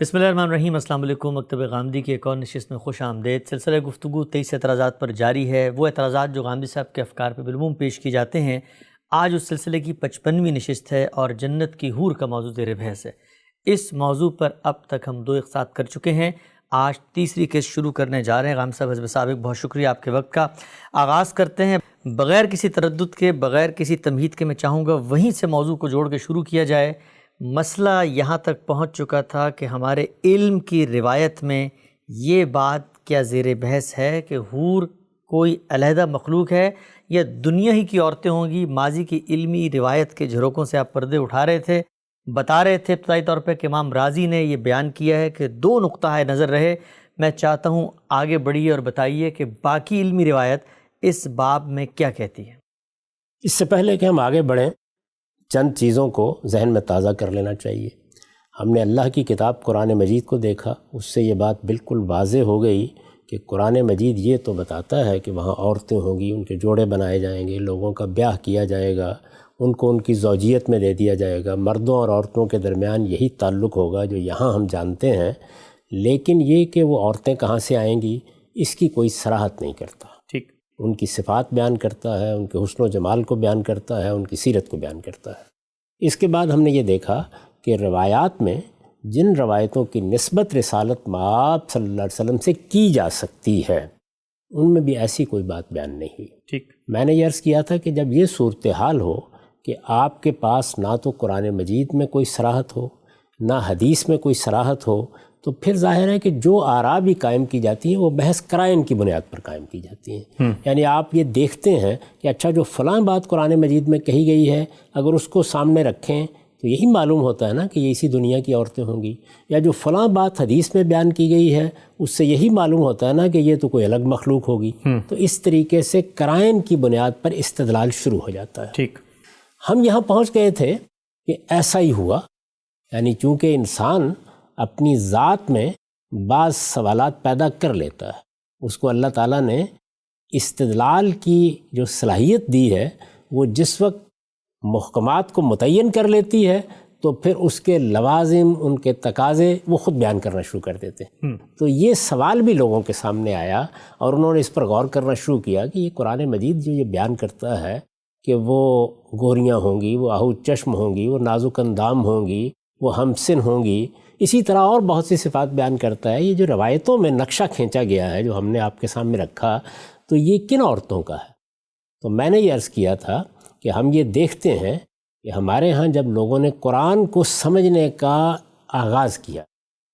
بسم اللہ الرحمن الرحیم۔ السلام علیکم۔ مکتب غامدی کی ایک اور نشست میں خوش آمدید۔ سلسلہ گفتگو 23 اعتراضات پر جاری ہے، وہ اعتراضات جو غامدی صاحب کے افکار پہ بالعموم پیش کی جاتے ہیں۔ آج اس سلسلے کی 55ویں نشست ہے اور جنت کی حور کا موضوع زیر بحث ہے۔ اس موضوع پر اب تک ہم 2 اقساط کر چکے ہیں، آج تیسری قسط شروع کرنے جا رہے ہیں۔ غامدی صاحب حزب سابق، بہت شکریہ آپ کے وقت کا۔ آغاز کرتے ہیں بغیر کسی تردد کے، بغیر کسی تمہید کے۔ میں چاہوں گا وہیں سے موضوع کو جوڑ کے شروع کیا جائے۔ مسئلہ یہاں تک پہنچ چکا تھا کہ ہمارے علم کی روایت میں یہ بات کیا زیر بحث ہے کہ حور کوئی علیحدہ مخلوق ہے یا دنیا ہی کی عورتیں ہوں گی۔ ماضی کی علمی روایت کے جھروکوں سے آپ پردے اٹھا رہے تھے، بتا رہے تھے ابتدائی طور پہ کہ امام رازی نے یہ بیان کیا ہے کہ 2 نقطہ نظر رہے۔ میں چاہتا ہوں آگے بڑھیے اور بتائیے کہ باقی علمی روایت اس باب میں کیا کہتی ہے۔ اس سے پہلے کہ ہم آگے بڑھیں، چند چیزوں کو ذہن میں تازہ کر لینا چاہیے۔ ہم نے اللہ کی کتاب قرآن مجید کو دیکھا، اس سے یہ بات بالکل واضح ہو گئی کہ قرآن مجید یہ تو بتاتا ہے کہ وہاں عورتیں ہوں گی، ان کے جوڑے بنائے جائیں گے، لوگوں کا بیاہ کیا جائے گا، ان کو ان کی زوجیت میں دے دیا جائے گا، مردوں اور عورتوں کے درمیان یہی تعلق ہوگا جو یہاں ہم جانتے ہیں۔ لیکن یہ کہ وہ عورتیں کہاں سے آئیں گی، اس کی کوئی صراحت نہیں کرتا۔ ٹھیک، ان کی صفات بیان کرتا ہے، ان کے حسن و جمال کو بیان کرتا ہے، ان کی سیرت کو بیان کرتا ہے۔ اس کے بعد ہم نے یہ دیکھا کہ روایات میں جن روایتوں کی نسبت رسالت مآب صلی اللہ علیہ وسلم سے کی جا سکتی ہے، ان میں بھی ایسی کوئی بات بیان نہیں ہوئی۔ ٹھیک، میں نے یہ عرض کیا تھا کہ جب یہ صورتحال ہو کہ آپ کے پاس نہ تو قرآن مجید میں کوئی صراحت ہو، نہ حدیث میں کوئی صراحت ہو، تو پھر ظاہر ہے کہ جو آراء بھی قائم کی جاتی ہیں وہ بحث قرائن کی بنیاد پر قائم کی جاتی ہیں۔ یعنی آپ یہ دیکھتے ہیں کہ اچھا جو فلاں بات قرآن مجید میں کہی گئی ہے، اگر اس کو سامنے رکھیں تو یہی معلوم ہوتا ہے نا کہ یہ اسی دنیا کی عورتیں ہوں گی، یا جو فلاں بات حدیث میں بیان کی گئی ہے اس سے یہی معلوم ہوتا ہے نا کہ یہ تو کوئی الگ مخلوق ہوگی۔ تو اس طریقے سے قرائن کی بنیاد پر استدلال شروع ہو جاتا ہے۔ ٹھیک، ہم یہاں پہنچ گئے تھے کہ ایسا ہی ہوا، یعنی چونکہ انسان اپنی ذات میں بعض سوالات پیدا کر لیتا ہے، اس کو اللہ تعالیٰ نے استدلال کی جو صلاحیت دی ہے وہ جس وقت محکمات کو متعین کر لیتی ہے تو پھر اس کے لوازم، ان کے تقاضے وہ خود بیان کرنا شروع کر دیتے ہیں۔ تو یہ سوال بھی لوگوں کے سامنے آیا اور انہوں نے اس پر غور کرنا شروع کیا کہ یہ قرآن مجید جو یہ بیان کرتا ہے کہ وہ گوریاں ہوں گی، وہ آہو چشم ہوں گی، وہ نازک اندام ہوں گی، وہ ہمسن ہوں گی، اسی طرح اور بہت سی صفات بیان کرتا ہے، یہ جو روایتوں میں نقشہ کھینچا گیا ہے جو ہم نے آپ کے سامنے رکھا، تو یہ کن عورتوں کا ہے؟ تو میں نے یہ عرض کیا تھا کہ ہم یہ دیکھتے ہیں کہ ہمارے ہاں جب لوگوں نے قرآن کو سمجھنے کا آغاز کیا،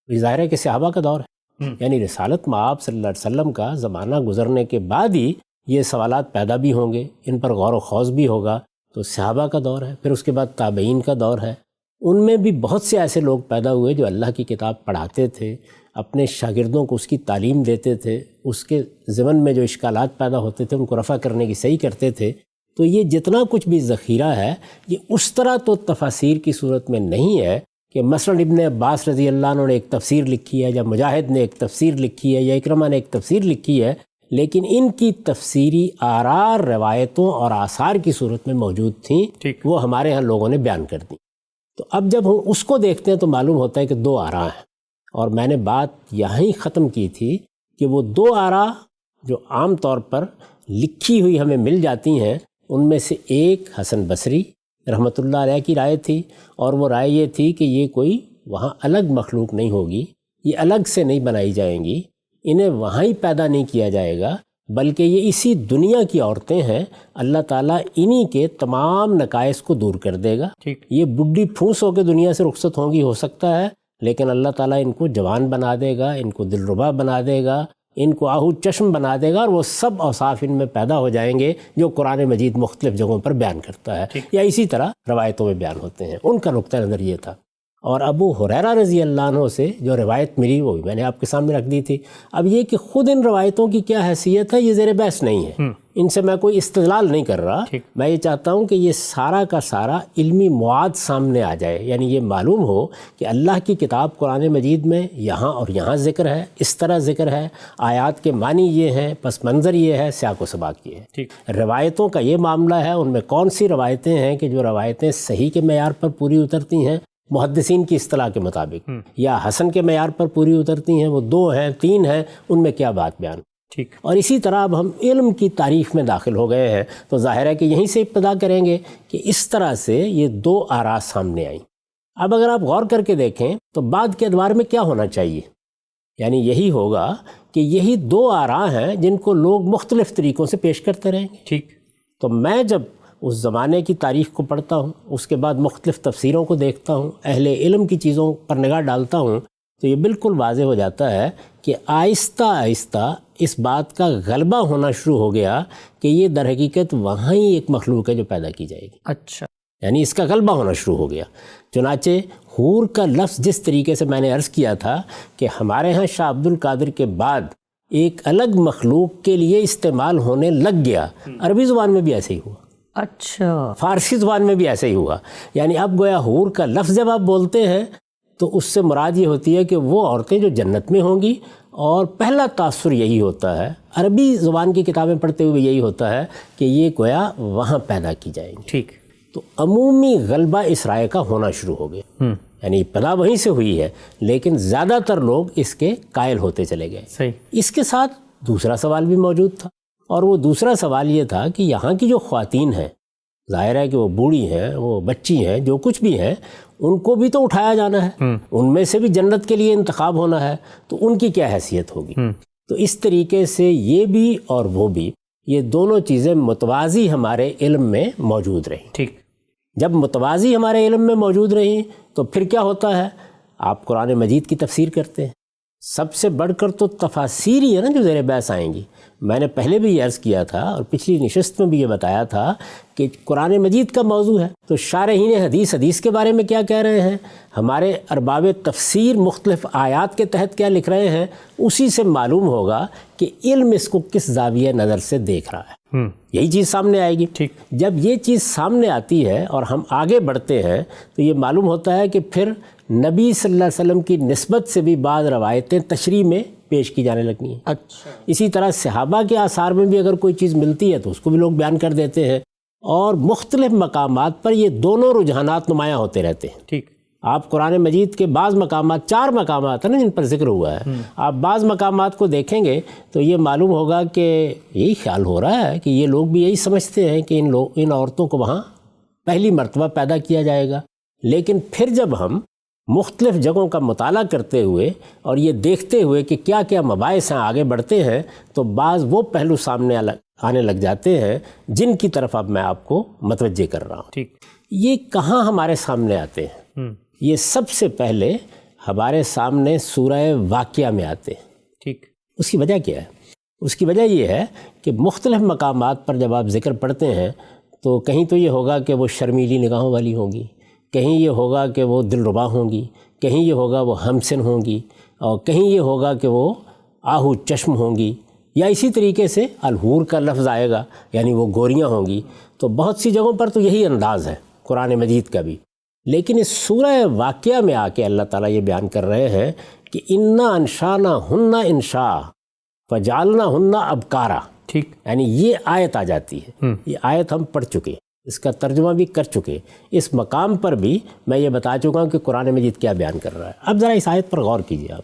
یہ ظاہر ہے کہ صحابہ کا دور ہے، یعنی رسالت مآب صلی اللہ علیہ وسلم کا زمانہ گزرنے کے بعد ہی یہ سوالات پیدا بھی ہوں گے، ان پر غور و خوض بھی ہوگا۔ تو صحابہ کا دور ہے، پھر اس کے بعد تابعین کا دور ہے، ان میں بھی بہت سے ایسے لوگ پیدا ہوئے جو اللہ کی کتاب پڑھاتے تھے، اپنے شاگردوں کو اس کی تعلیم دیتے تھے، اس کے ضمن میں جو اشکالات پیدا ہوتے تھے ان کو رفع کرنے کی صحیح کرتے تھے۔ تو یہ جتنا کچھ بھی ذخیرہ ہے یہ اس طرح تو تفاسیر کی صورت میں نہیں ہے کہ مثلا ابن عباس رضی اللہ عنہ نے ایک تفسیر لکھی ہے، یا مجاہد نے ایک تفسیر لکھی ہے، یا اکرمہ نے ایک تفسیر لکھی ہے، لیکن ان کی تفسیری آراء روایتوں اور آثار کی صورت میں موجود تھیں، وہ ہمارے ہاں لوگوں نے بیان کر دی۔ تو اب جب ہم اس کو دیکھتے ہیں تو معلوم ہوتا ہے کہ 2 آراء ہیں، اور میں نے بات یہیں ختم کی تھی کہ وہ 2 آراء جو عام طور پر لکھی ہوئی ہمیں مل جاتی ہیں، ان میں سے ایک حسن بصری رحمۃ اللہ علیہ کی رائے تھی، اور وہ رائے یہ تھی کہ یہ کوئی وہاں الگ مخلوق نہیں ہوگی، یہ الگ سے نہیں بنائی جائیں گی، انہیں وہاں ہی پیدا نہیں کیا جائے گا، بلکہ یہ اسی دنیا کی عورتیں ہیں، اللہ تعالیٰ انہی کے تمام نقائص کو دور کر دے گا۔ یہ بڈھی پھونس ہو کے دنیا سے رخصت ہوں گی، ہو سکتا ہے، لیکن اللہ تعالیٰ ان کو جوان بنا دے گا، ان کو دلربا بنا دے گا، ان کو آہو چشم بنا دے گا، اور وہ سب اوصاف ان میں پیدا ہو جائیں گے جو قرآن مجید مختلف جگہوں پر بیان کرتا ہے، یا اسی طرح روایتوں میں بیان ہوتے ہیں۔ ان کا نقطہ نظر یہ تھا۔ اور ابو ہریرہ رضی اللہ عنہ سے جو روایت ملی وہ بھی میں نے آپ کے سامنے رکھ دی تھی۔ اب یہ کہ خود ان روایتوں کی کیا حیثیت ہے یہ زیر بحث نہیں ہے، ان سے میں کوئی استدلال نہیں کر رہا، میں یہ چاہتا ہوں کہ یہ سارا کا سارا علمی مواد سامنے آ جائے، یعنی یہ معلوم ہو کہ اللہ کی کتاب قرآن مجید میں یہاں اور یہاں ذکر ہے، اس طرح ذکر ہے، آیات کے معنی یہ ہیں، پس منظر یہ ہے، سیاق و سباق یہ ہے۔ روایتوں کا یہ معاملہ ہے، ان میں کون سی روایتیں ہیں کہ جو روایتیں صحیح کے معیار پر پوری اترتی ہیں، محدثین کی اصطلاح کے مطابق، یا حسن کے معیار پر پوری اترتی ہیں، وہ 2 ہیں 3 ہیں، ان میں کیا بات بیان. ٹھیک. اور اسی طرح اب ہم علم کی تعریف میں داخل ہو گئے ہیں، تو ظاہر ہے کہ یہیں سے ابتدا کریں گے کہ اس طرح سے یہ 2 آراء سامنے آئیں. اب اگر آپ غور کر کے دیکھیں تو بعد کے ادوار میں کیا ہونا چاہیے، یعنی یہی ہوگا کہ یہی 2 آراء ہیں جن کو لوگ مختلف طریقوں سے پیش کرتے رہیں گے. ٹھیک. تو میں جب اس زمانے کی تاریخ کو پڑھتا ہوں، اس کے بعد مختلف تفسیروں کو دیکھتا ہوں، اہل علم کی چیزوں پر نگاہ ڈالتا ہوں، تو یہ بالکل واضح ہو جاتا ہے کہ آہستہ آہستہ اس بات کا غلبہ ہونا شروع ہو گیا کہ یہ در حقیقت وہاں ہی ایک مخلوق ہے جو پیدا کی جائے گی. اچھا. یعنی اس کا غلبہ ہونا شروع ہو گیا. چنانچہ حور کا لفظ جس طریقے سے میں نے عرض کیا تھا کہ ہمارے ہاں شاہ عبد القادر کے بعد ایک الگ مخلوق کے لیے استعمال ہونے لگ گیا، عربی زبان میں بھی ایسے ہی ہوا. اچھا. فارسی زبان میں بھی ایسے ہی ہوا. یعنی اب گویا حور کا لفظ جب آپ بولتے ہیں تو اس سے مراد یہ ہوتی ہے کہ وہ عورتیں جو جنت میں ہوں گی، اور پہلا تاثر یہی ہوتا ہے، عربی زبان کی کتابیں پڑھتے ہوئے یہی ہوتا ہے کہ یہ گویا وہاں پیدا کی جائیں گی. ٹھیک. تو عمومی غلبہ اس رائے کا ہونا شروع ہو گیا. یعنی ابتدا وہیں سے ہوئی ہے، لیکن زیادہ تر لوگ اس کے قائل ہوتے چلے گئے. صحیح. اس کے ساتھ دوسرا سوال بھی موجود تھا، اور وہ دوسرا سوال یہ تھا کہ یہاں کی جو خواتین ہیں، ظاہر ہے کہ وہ بوڑھی ہیں، وہ بچی ہیں، جو کچھ بھی ہیں، ان کو بھی تو اٹھایا جانا ہے، ان میں سے بھی جنت کے لیے انتخاب ہونا ہے، تو ان کی کیا حیثیت ہوگی. تو اس طریقے سے یہ بھی اور وہ بھی، یہ دونوں چیزیں متوازی ہمارے علم میں موجود رہیں. ٹھیک. جب متوازی ہمارے علم میں موجود رہیں تو پھر کیا ہوتا ہے، آپ قرآن مجید کی تفسیر کرتے ہیں. سب سے بڑھ کر تو تفاسیر ہی ہے نا جو زیر بحث آئیں گی. میں نے پہلے بھی یہ عرض کیا تھا اور پچھلی نشست میں بھی یہ بتایا تھا کہ قرآن مجید کا موضوع ہے، تو شارحین حدیث کے بارے میں کیا کہہ رہے ہیں، ہمارے ارباب تفسیر مختلف آیات کے تحت کیا لکھ رہے ہیں، اسی سے معلوم ہوگا کہ علم اس کو کس زاویہ نظر سے دیکھ رہا ہے. یہی چیز سامنے آئے گی. ٹھیک. جب یہ چیز سامنے آتی ہے اور ہم آگے بڑھتے ہیں تو یہ معلوم ہوتا ہے کہ پھر نبی صلی اللہ علیہ وسلم کی نسبت سے بھی بعض روایتیں تشریح میں پیش کی جانے لگتی ہیں. اچھا. اسی طرح صحابہ کے آثار میں بھی اگر کوئی چیز ملتی ہے تو اس کو بھی لوگ بیان کر دیتے ہیں، اور مختلف مقامات پر یہ دونوں رجحانات نمایاں ہوتے رہتے ہیں. ٹھیک. آپ قرآن مجید کے بعض مقامات، 4 مقامات ہیں نا جن پر ذکر ہوا ہے، آپ بعض مقامات کو دیکھیں گے تو یہ معلوم ہوگا کہ یہی خیال ہو رہا ہے کہ یہ لوگ بھی یہی سمجھتے ہیں کہ ان عورتوں کو وہاں پہلی مرتبہ پیدا کیا جائے گا. لیکن پھر جب ہم مختلف جگہوں کا مطالعہ کرتے ہوئے اور یہ دیکھتے ہوئے کہ کیا کیا مباحث ہیں آگے بڑھتے ہیں، تو بعض وہ پہلو سامنے آنے لگ جاتے ہیں جن کی طرف اب میں آپ کو متوجہ کر رہا ہوں. ٹھیک. یہ کہاں ہمارے سامنے آتے ہیں؟ یہ سب سے پہلے ہمارے سامنے سورہ واقعہ میں آتے ہیں. ٹھیک. اس کی وجہ کیا ہے؟ اس کی وجہ یہ ہے کہ مختلف مقامات پر جب آپ ذکر پڑھتے ہیں تو کہیں تو یہ ہوگا کہ وہ شرمیلی نگاہوں والی ہوں گی، کہیں یہ ہوگا کہ وہ دلربا ہوں گی، کہیں یہ ہوگا وہ ہمسن ہوں گی، اور کہیں یہ ہوگا کہ وہ آہو چشم ہوں گی، یا اسی طریقے سے الحور کا لفظ آئے گا، یعنی وہ گوریاں ہوں گی. تو بہت سی جگہوں پر تو یہی انداز ہے قرآن مجید کا بھی. لیکن اس سورہ واقعہ میں آ کے اللہ تعالیٰ یہ بیان کر رہے ہیں کہ انا انشانا ہن انشاء فجعلنا ہن ابکارا. ٹھیک. یعنی یہ آیت آ جاتی ہے، یہ آیت ہم پڑھ چکے، اس کا ترجمہ بھی کر چکے، اس مقام پر بھی میں یہ بتا چکا ہوں کہ قرآن مجید کیا بیان کر رہا ہے. اب ذرا اس آیت پر غور کیجیے. آپ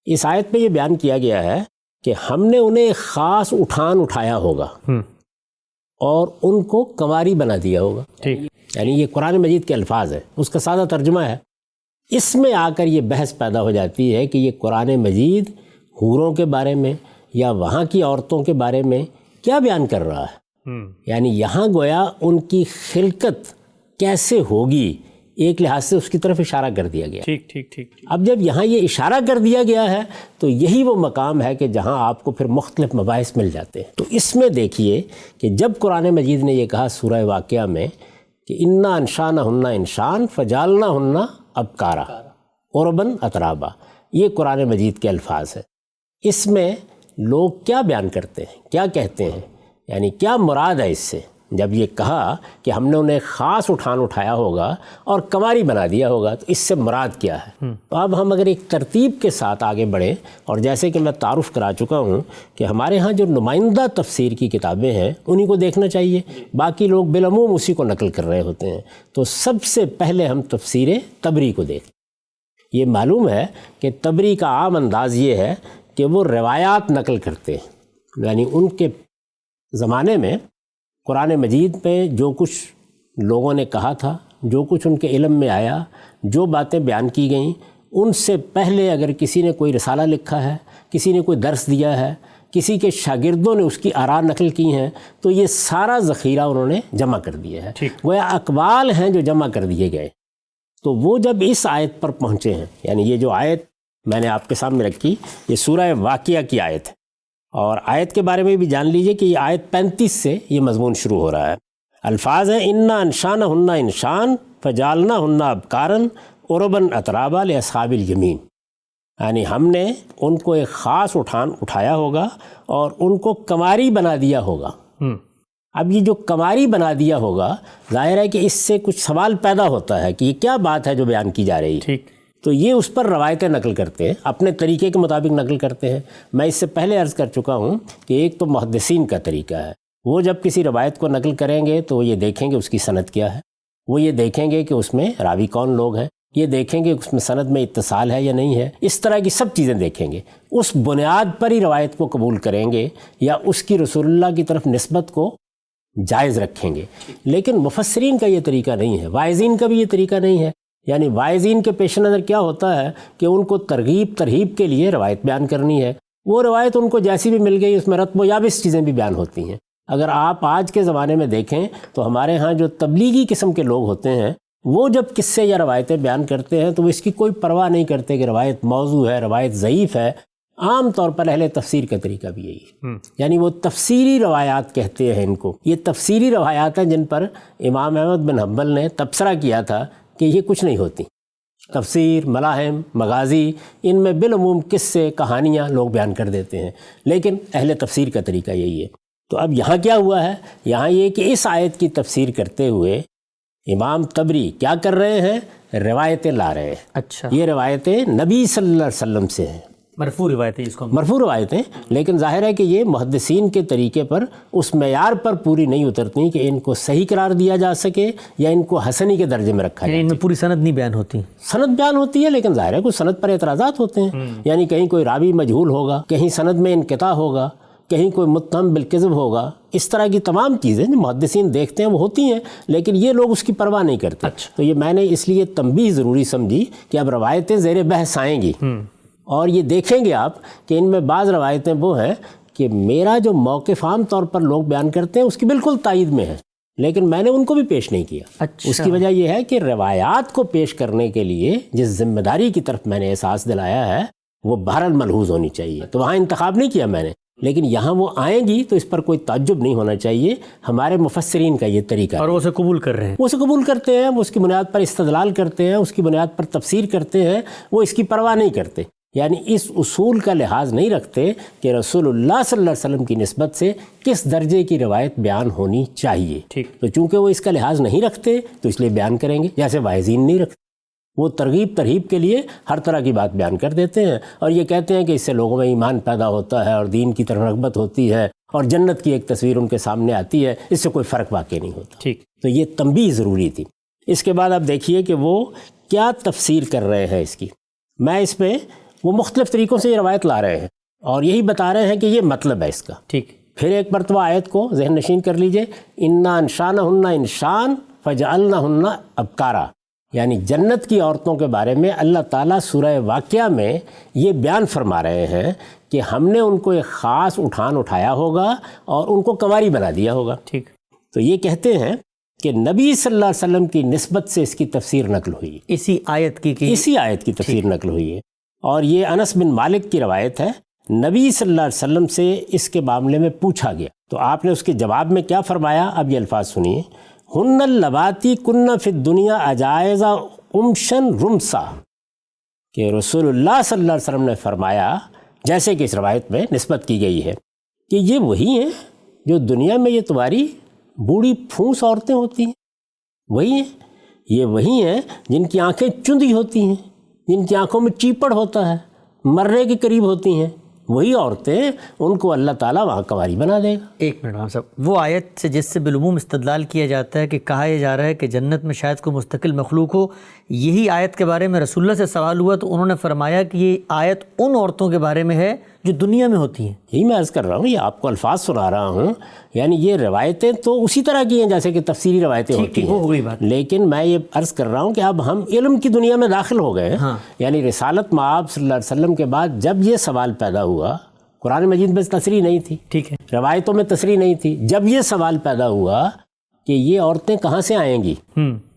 اس آیت میں یہ بیان کیا گیا ہے کہ ہم نے انہیں خاص اٹھایا ہوگا اور ان کو کنواری بنا دیا ہوگا. ٹھیک. یعنی یہ قرآن مجید کے الفاظ ہیں، اس کا سادہ ترجمہ ہے. اس میں آ کر یہ بحث پیدا ہو جاتی ہے کہ یہ قرآن مجید حوروں کے بارے میں یا وہاں کی عورتوں کے بارے میں کیا بیان کر رہا ہے. یعنی یہاں گویا ان کی خلقت کیسے ہوگی، ایک لحاظ سے اس کی طرف اشارہ کر دیا گیا. ٹھیک ٹھیک ٹھیک. اب جب یہاں یہ اشارہ کر دیا گیا ہے تو یہی وہ مقام ہے کہ جہاں آپ کو پھر مختلف مباحث مل جاتے ہیں. تو اس میں دیکھیے کہ جب قرآن مجید نے یہ کہا سورہ واقعہ میں کہ انا انشانا ہن انشان فجعلنا ہن ابکارا عرباً اترابا، یہ قرآن مجید کے الفاظ ہیں. اس میں لوگ کیا بیان کرتے ہیں، کیا کہتے ہیں، یعنی کیا مراد ہے اس سے، جب یہ کہا کہ ہم نے انہیں خاص اٹھایا ہوگا اور کنواری بنا دیا ہوگا، تو اس سے مراد کیا ہے؟ تو اب ہم اگر ایک ترتیب کے ساتھ آگے بڑھیں، اور جیسے کہ میں تعارف کرا چکا ہوں کہ ہمارے ہاں جو نمائندہ تفسیر کی کتابیں ہیں انہی کو دیکھنا چاہیے، باقی لوگ بالعموم اسی کو نقل کر رہے ہوتے ہیں۔ تو سب سے پہلے ہم تفسیر طبری کو دیکھیں۔ یہ معلوم ہے کہ طبری کا عام انداز یہ ہے کہ وہ روایات نقل کرتے ہیں، یعنی ان کے زمانے میں قرآن مجید میں جو کچھ لوگوں نے کہا تھا، جو کچھ ان کے علم میں آیا، جو باتیں بیان کی گئیں، ان سے پہلے اگر کسی نے کوئی رسالہ لکھا ہے، کسی نے کوئی درس دیا ہے، کسی کے شاگردوں نے اس کی آراء نقل کی ہیں، تو یہ سارا ذخیرہ انہوں نے جمع کر دیا ہے، گویا اقوال ہیں جو جمع کر دیے گئے۔ تو وہ جب اس آیت پر پہنچے ہیں، یعنی یہ جو آیت میں نے آپ کے سامنے رکھی، یہ سورہ واقعہ کی آیت ہے، اور آیت کے بارے میں بھی جان لیجئے کہ یہ آیت 35 سے یہ مضمون شروع ہو رہا ہے۔ الفاظ ہیں انا انشانہن انشان فجعلناہن ابکارا عربا اترابا لاصحاب الیمین، یعنی ہم نے ان کو ایک خاص اٹھایا ہوگا اور ان کو کنواری بنا دیا ہوگا۔ اب یہ جو کنواری بنا دیا ہوگا، ظاہر ہے کہ اس سے کچھ سوال پیدا ہوتا ہے کہ یہ کیا بات ہے جو بیان کی جا رہی ہے۔ تو یہ اس پر روایتیں نقل کرتے ہیں، اپنے طریقے کے مطابق نقل کرتے ہیں۔ میں اس سے پہلے عرض کر چکا ہوں کہ ایک تو محدثین کا طریقہ ہے، وہ جب کسی روایت کو نقل کریں گے تو یہ دیکھیں گے اس کی سند کیا ہے، وہ یہ دیکھیں گے کہ اس میں راوی کون لوگ ہیں، یہ دیکھیں گے اس میں سند میں اتصال ہے یا نہیں ہے، اس طرح کی سب چیزیں دیکھیں گے، اس بنیاد پر ہی روایت کو قبول کریں گے یا اس کی رسول اللہ کی طرف نسبت کو جائز رکھیں گے۔ لیکن مفسرین کا یہ طریقہ نہیں ہے، واعظین کا بھی یہ طریقہ نہیں ہے۔ یعنی واعظین کے پیش نظر کیا ہوتا ہے کہ ان کو ترغیب ترہیب کے لیے روایت بیان کرنی ہے، وہ روایت ان کو جیسی بھی مل گئی اس میں رتب و یابس چیزیں بھی بیان ہوتی ہیں۔ اگر آپ آج کے زمانے میں دیکھیں تو ہمارے ہاں جو تبلیغی قسم کے لوگ ہوتے ہیں، وہ جب قصے یا روایتیں بیان کرتے ہیں تو وہ اس کی کوئی پرواہ نہیں کرتے کہ روایت موضوع ہے، روایت ضعیف ہے۔ عام طور پر اہل تفسیر کا طریقہ بھی یہی ہے، یعنی وہ تفسیری روایات کہتے ہیں ان کو۔ یہ تفسیری روایات ہیں جن پر امام احمد بن حنبل نے تبصرہ کیا تھا کہ یہ کچھ نہیں ہوتی۔ تفسیر، ملاحم، مغازی، ان میں بالعموم قصے کہانیاں لوگ بیان کر دیتے ہیں، لیکن اہل تفسیر کا طریقہ یہی ہے۔ تو اب یہاں کیا ہوا ہے؟ یہاں یہ کہ اس آیت کی تفسیر کرتے ہوئے امام طبری کیا کر رہے ہیں؟ روایتیں لا رہے ہیں۔ اچھا، یہ روایتیں نبی صلی اللہ علیہ وسلم سے ہیں، مرفوع روایتیں، اس کو مرفوع روایتیں، لیکن ظاہر ہے کہ یہ محدثین کے طریقے پر اس معیار پر پوری نہیں اترتی کہ ان کو صحیح قرار دیا جا سکے یا ان کو حسنی کے درجے میں رکھا جائے۔ ان میں پوری سند نہیں بیان ہوتی، سند بیان ہوتی ہے لیکن ظاہر ہے کچھ سند پر اعتراضات ہوتے ہیں، یعنی کہیں کوئی راوی مجہول ہوگا، کہیں سند میں انقطاع ہوگا، کہیں کوئی متہم بالکذب ہوگا، اس طرح کی تمام چیزیں جو محدثین دیکھتے ہیں وہ ہوتی ہیں، لیکن یہ لوگ اس کی پرواہ نہیں کرتے۔ تو یہ میں نے اس لیے تنبیہ ضروری سمجھی کہ اب روایتیں زیر بحث آئیں گی، اور یہ دیکھیں گے آپ کہ ان میں بعض روایتیں وہ ہیں کہ میرا جو موقف عام طور پر لوگ بیان کرتے ہیں اس کی بالکل تائید میں ہے، لیکن میں نے ان کو بھی پیش نہیں کیا۔ اس کی وجہ یہ ہے کہ روایات کو پیش کرنے کے لیے جس ذمہ داری کی طرف میں نے احساس دلایا ہے وہ بہرحال ملحوظ ہونی چاہیے، تو وہاں انتخاب نہیں کیا میں نے، لیکن یہاں وہ آئیں گی تو اس پر کوئی تعجب نہیں ہونا چاہیے۔ ہمارے مفسرین کا یہ طریقہ ہے، اور وہ اسے قبول کر رہے ہیں، وہ اسے قبول کرتے ہیں، وہ اس کی بنیاد پر استدلال کرتے ہیں، اس کی بنیاد پر تفسیر کرتے ہیں، وہ اس کی پرواہ نہیں کرتے، یعنی اس اصول کا لحاظ نہیں رکھتے کہ رسول اللہ صلی اللہ علیہ وسلم کی نسبت سے کس درجے کی روایت بیان ہونی چاہیے۔ تو چونکہ وہ اس کا لحاظ نہیں رکھتے تو اس لیے بیان کریں گے، جیسے واعظین نہیں رکھتے، وہ ترغیب ترہیب کے لیے ہر طرح کی بات بیان کر دیتے ہیں اور یہ کہتے ہیں کہ اس سے لوگوں میں ایمان پیدا ہوتا ہے اور دین کی طرف رغبت ہوتی ہے اور جنت کی ایک تصویر ان کے سامنے آتی ہے، اس سے کوئی فرق واقع نہیں ہوتا۔ تو یہ تنبیہ ضروری تھی۔ اس کے بعد آپ دیکھیے کہ وہ کیا تفسیر کر رہے ہیں اس کی۔ میں اس میں وہ مختلف طریقوں سے یہ روایت لا رہے ہیں اور یہی بتا رہے ہیں کہ یہ مطلب ہے اس کا۔ پھر ایک مرتبہ آیت کو ذہن نشین کر لیجئے، انا انشانہن انشان فجعلناہن ابکارا، یعنی جنت کی عورتوں کے بارے میں اللہ تعالیٰ سورہ واقعہ میں یہ بیان فرما رہے ہیں کہ ہم نے ان کو ایک خاص اٹھایا ہوگا اور ان کو کنواری بنا دیا ہوگا۔ تو یہ کہتے ہیں کہ نبی صلی اللہ علیہ وسلم کی نسبت سے اس کی تفسیر نقل ہوئی، اسی آیت کی تفسیر نقل ہوئی ہے، اور یہ انس بن مالک کی روایت ہے۔ نبی صلی اللہ علیہ وسلم سے اس کے معاملے میں پوچھا گیا تو آپ نے اس کے جواب میں کیا فرمایا، اب یہ الفاظ سنیے، ہن اللواتی کن فی الدنیا اجائزہ امشن رمسا، کہ رسول اللہ صلی اللہ علیہ وسلم نے فرمایا، جیسے کہ اس روایت میں نسبت کی گئی ہے، کہ یہ وہی ہیں جو دنیا میں یہ تمہاری بوڑھی پھونس عورتیں ہوتی ہیں، وہی ہیں، یہ وہی ہیں جن کی آنکھیں چندی ہوتی ہیں، جن کی آنکھوں میں چیپڑ ہوتا ہے، مرنے کے قریب ہوتی ہیں، وہی عورتیں، ان کو اللہ تعالیٰ وہاں کنواری بنا دے گا۔ ایک منٹ صاحب، وہ آیت سے جس سے بالعموم استدلال کیا جاتا ہے کہ کہا یہ جا رہا ہے کہ جنت میں شاید کوئی مستقل مخلوق ہو، یہی آیت کے بارے میں رسول اللہ سے سوال ہوا تو انہوں نے فرمایا کہ یہ آیت ان عورتوں کے بارے میں ہے جو دنیا میں ہوتی ہیں۔ یہی میں عرض کر رہا ہوں، یہ آپ کو الفاظ سنا رہا ہوں، یعنی یہ روایتیں تو اسی طرح کی ہیں جیسے کہ تفسیری روایتیں ہوتی ہیں، وہ ہو گئی بات، لیکن میں یہ عرض کر رہا ہوں کہ اب ہم علم کی دنیا میں داخل ہو گئے ہیں۔ یعنی رسالت مآب صلی اللہ علیہ وسلم کے بعد جب یہ سوال پیدا ہوا، قرآن مجید میں تصریح نہیں تھی، ٹھیک ہے، روایتوں میں تصریح نہیں تھی، جب یہ سوال پیدا ہوا کہ یہ عورتیں کہاں سے آئیں گی،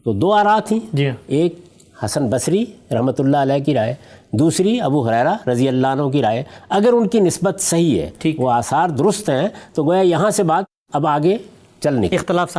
تو دو آراء تھیں، ایک حسن بصری رحمۃ اللہ علیہ کی رائے، دوسری ابو ہریرہ رضی اللہ عنہ کی رائے۔ اگر ان کی نسبت صحیح ہے، وہ آثار درست ہیں، تو گویا یہاں سے بات اب آگے چل نکلی، اختلاف